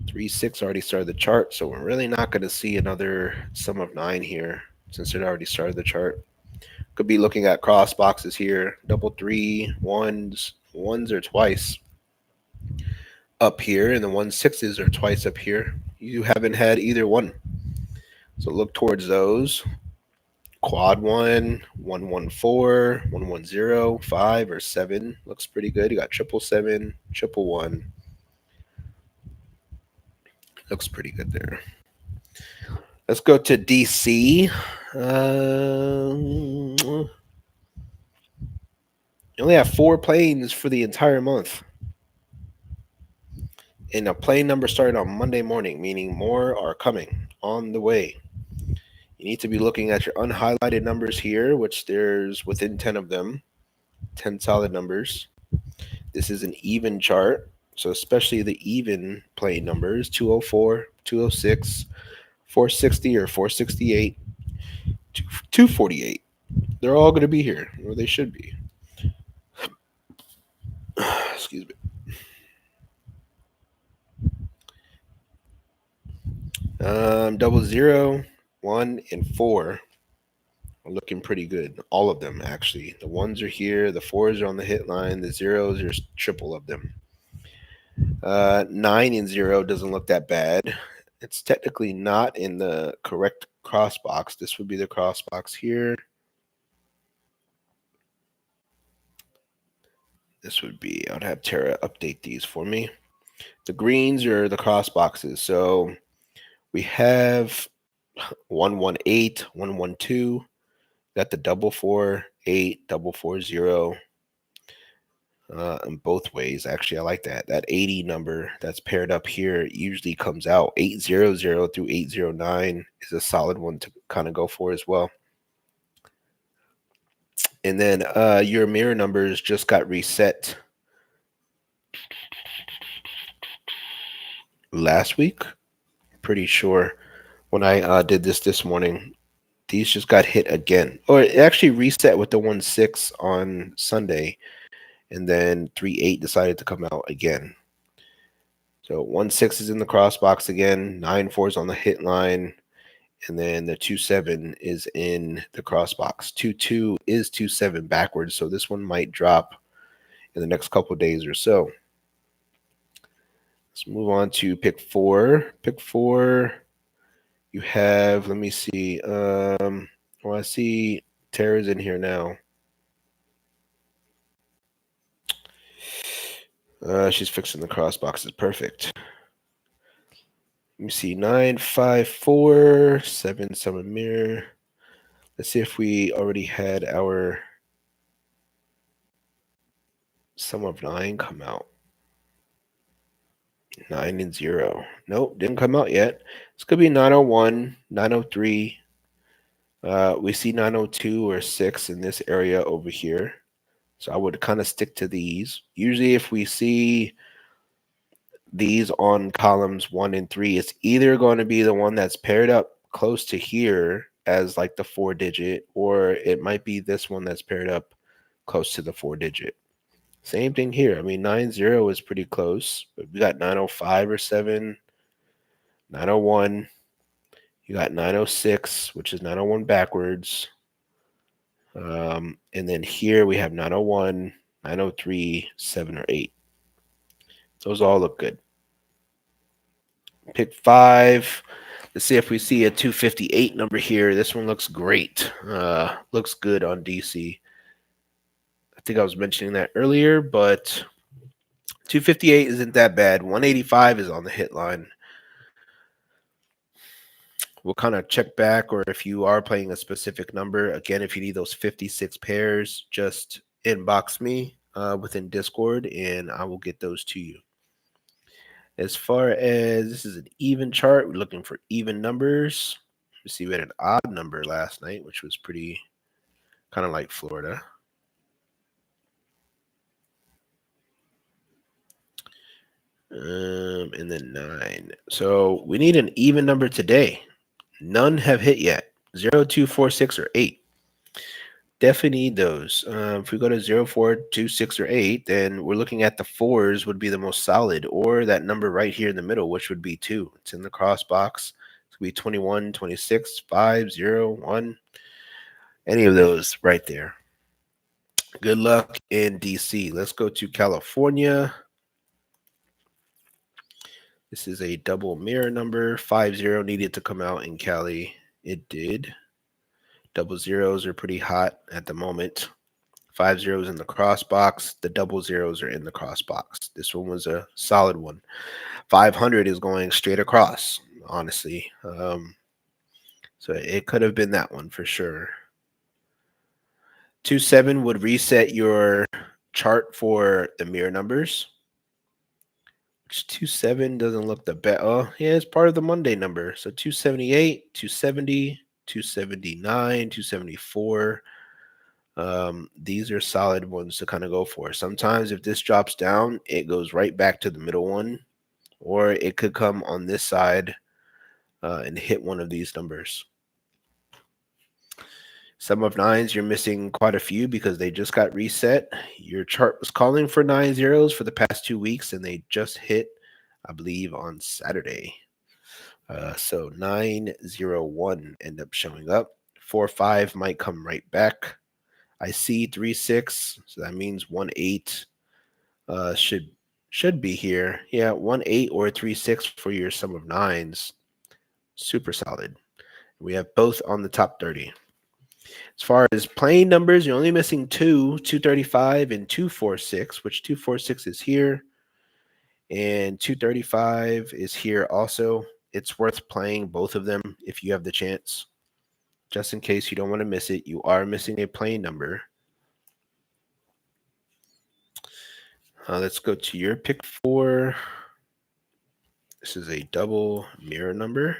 3-6 already started the chart, so we're really not going to see another sum of 9 here since it already started the chart. Could be looking at cross boxes here. Double 3, 1s. 1s are twice up here, and the 1 6s are twice up here. You haven't had either one. So look towards those. Quad 1, 1-1-4, 1-1-0, 5 or 7 looks pretty good. You got 7-7, 1-1. Looks pretty good there. Let's go to DC. You only have 4 planes for the entire month. And a plane number started on Monday morning, meaning more are coming on the way. You need to be looking at your unhighlighted numbers here, which there's within 10 of them, 10 solid numbers. This is an even chart, so especially the even plane numbers 204, 206, 460 or 468, 248. They're all going to be here, or they should be. Excuse me. 00, 1, and 4 are looking pretty good. All of them, actually. The ones are here, the fours are on the hit line, the zeros are triple of them. 9 and 0 doesn't look that bad. It's technically not in the correct cross box. This would be the cross box here. This would be, I would have Tara update these for me. The greens are the cross boxes. So we have 118, 112. Got the 448, 440. In both ways. Actually, I like that. That 80 number that's paired up here usually comes out. 800 through 809 is a solid one to kind of go for as well. And then your mirror numbers just got reset last week. Pretty sure when I did this morning, these just got hit again. Or it actually reset with the 1-6 on Sunday, and then 3-8 decided to come out again. So 1-6 is in the cross box again, 9-4 is on the hit line, and then the 2-7 is in the cross box. 2-2 is 2-7 backwards, so this one might drop in the next couple of days or so. Let's move on to pick 4. Pick 4, you have, let me see. Well, I see Tara's in here now. She's fixing the cross boxes. Perfect. Let me see. 9, 5, 4, 7, summon mirror. Let's see if we already had our sum of 9 come out. 9 and 0. Nope, didn't come out yet. This could be 901, 903. We see 902 or 6 in this area over here. So I would kind of stick to these. Usually if we see these on columns 1 and 3, it's either going to be the one that's paired up close to here as like the 4-digit, or it might be this one that's paired up close to the 4-digit. Same thing here. I mean, 90 is pretty close, but we got 905 or 7, 901. You got 906, which is 901 backwards. And then here we have 901, 903, 7, or 8. Those all look good. Pick 5. Let's see if we see a 258 number here. This one looks great. Looks good on DC. I think I was mentioning that earlier, but 258 isn't that bad. 185 is on the hit line. We'll kind of check back, or if you are playing a specific number, again, if you need those 56 pairs, just inbox me within Discord, and I will get those to you. As far as this is an even chart, we're looking for even numbers. You see, we had an odd number last night, which was pretty kind of like Florida. And then 9. So we need an even number today. None have hit yet. 0, 2, 4, 6, or 8. Definitely need those. If we go to 0, 4, 2, 6, or 8, then we're looking at the 4s would be the most solid, or that number right here in the middle, which would be 2. It's in the cross box. It's going to be 21, 26, 5, 0, 1. Any of those right there. Good luck in DC. Let's go to California. This is a double mirror number. 50 needed to come out in Cali. It did. Double zeros are pretty hot at the moment. 50 in the cross box. The double zeros are in the cross box. This one was a solid one. 500 is going straight across, honestly. So it could have been that one for sure. 27 would reset your chart for the mirror numbers. 27 doesn't look the best. Oh, yeah, it's part of the Monday number. So 278, 270, 279, 274. These are solid ones to kind of go for. Sometimes if this drops down, it goes right back to the middle one, or it could come on this side and hit one of these numbers. Some of nines, you're missing quite a few because they just got reset. Your chart was calling for 9 zeros for the past 2 weeks, and they just hit, I believe, on Saturday. So 901 end up showing up. 4 5 might come right back. I see 3 6, so that means 1 8 should be here. Yeah, 1 8 or 3 6 for your sum of nines. Super solid. We have both on the top 30. As far as plain numbers, you're only missing two, 235 and 246, which 246 is here, and 235 is here also. It's worth playing both of them if you have the chance. Just in case you don't want to miss it, you are missing a plain number. Let's go to your pick four. This is a double mirror number.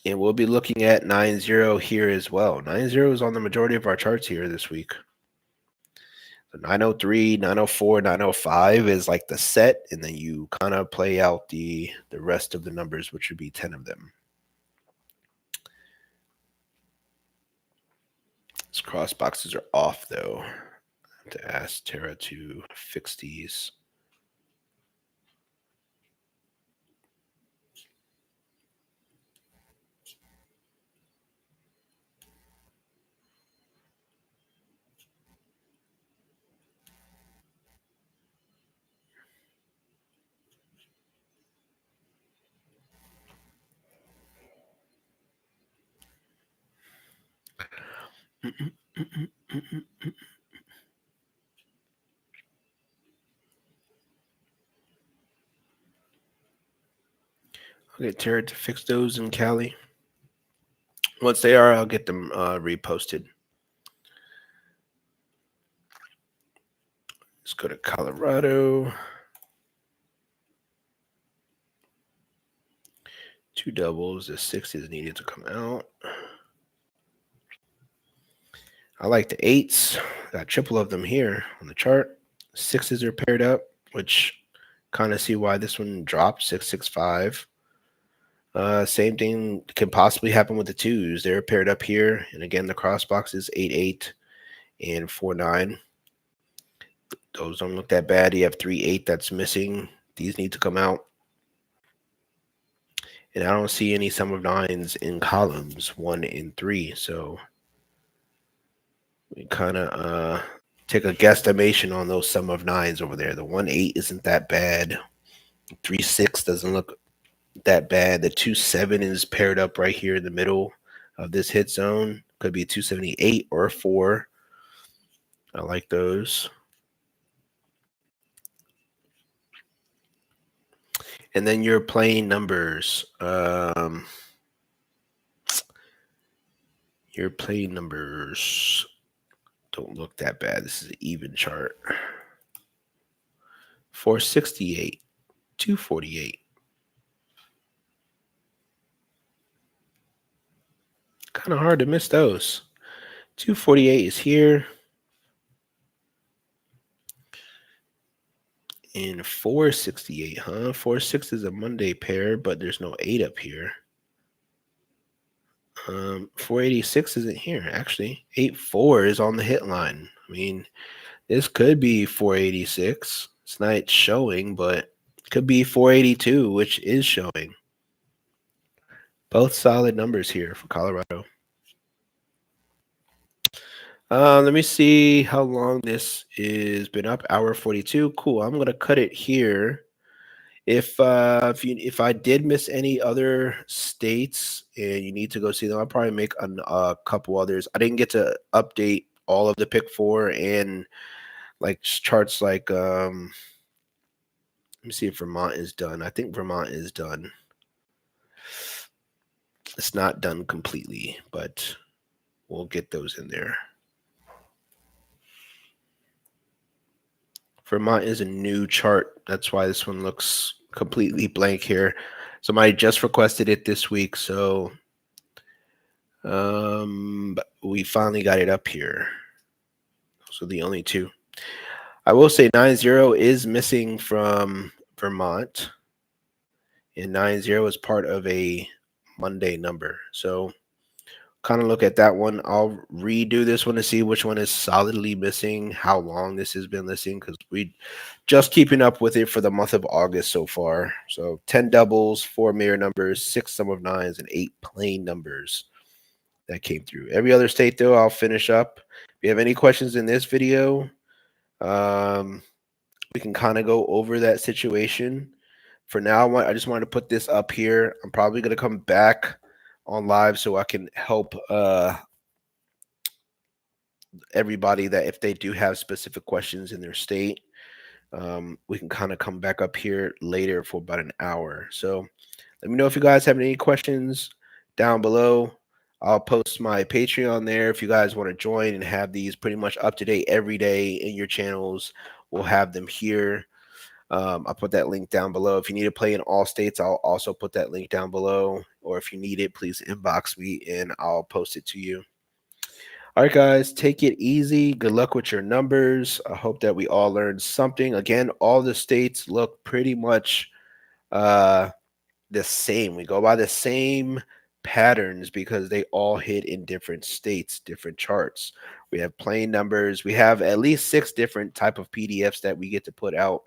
And we'll be looking at 9-0 here as well. 9-0 is on the majority of our charts here this week. So 903, 904, 905 is like the set, and then you kind of play out the rest of the numbers, which would be 10 of them. These cross boxes are off, though. I have to ask Tara to fix these. I'll get Tara to fix those in Cali. Once they are, I'll get them reposted. Let's go to Colorado. 2 doubles. The 6 is needed to come out. I like the 8s. Got triple of them here on the chart. 6s are paired up, which kind of see why this one dropped. 665. Same thing can possibly happen with the 2s. They're paired up here. And again, the cross box is 8-8 and 4-9. Those don't look that bad. You have 3-8 that's missing. These need to come out. And I don't see any sum of nines in columns 1 and 3. So we kind of take a guesstimation on those sum of nines over there. The 1-8 isn't that bad. 3-6 doesn't look that bad. The 2-7 is paired up right here in the middle of this hit zone. Could be a 278 or a 4. I like those. And then your playing numbers. Your playing numbers don't look that bad. This is an even chart. 468, 248. Kind of hard to miss those. 248 is here. And 468, huh? 4-6 is a Monday pair, but there's no 8 up here. 486 isn't here, actually. 8-4 is on the hit line. I mean, this could be 486. It's not showing, but it could be 482, which is showing. Both solid numbers here for Colorado. Let me see how long this is been up. Hour 42. Cool. I'm gonna cut it here. If I did miss any other states and you need to go see them, I'll probably make a couple others. I didn't get to update all of the pick four and like charts like let me see if Vermont is done. I think Vermont is done. It's not done completely, but we'll get those in there. Vermont is a new chart. That's why this one looks completely blank here. Somebody just requested it this week, so but we finally got it up here. So the only two. I will say 90 is missing from Vermont, and 90 is part of a Monday number. So kind of look at that one. I'll redo this one to see which one is solidly missing, how long this has been missing, because we just keeping up with it for the month of August so far. So 10 doubles, 4 mirror numbers, 6 sum of nines, and 8 plain numbers that came through. Every other state, though, I'll finish up. If you have any questions in this video, um, we can kind of go over that situation. For now, I just wanted to put this up here. I'm probably going to come back on live so I can help everybody that if they do have specific questions in their state, we can kind of come back up here later for about an hour. So let me know if you guys have any questions down below. I'll post my Patreon there if you guys want to join and have these pretty much up to date every day in your channels. We'll have them here. I'll put that link down below. If you need to play in all states, I'll also put that link down below. Or if you need it, please inbox me and I'll post it to you. All right, guys, take it easy. Good luck with your numbers. I hope that we all learned something. Again, all the states look pretty much uh, the same. We go by the same patterns because they all hit in different states, different charts. We have plain numbers. We have at least 6 different type of PDFs that we get to put out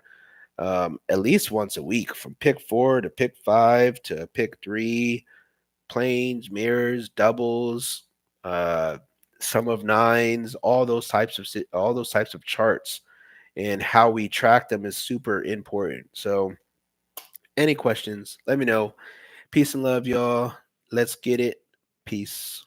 at least once a week, from pick 4 to pick 5 to pick 3, planes, mirrors, doubles, uh, sum of nines, all those types of charts, and how we track them is super important. So, any questions? Let me know. Peace and love, y'all. Let's get it. Peace.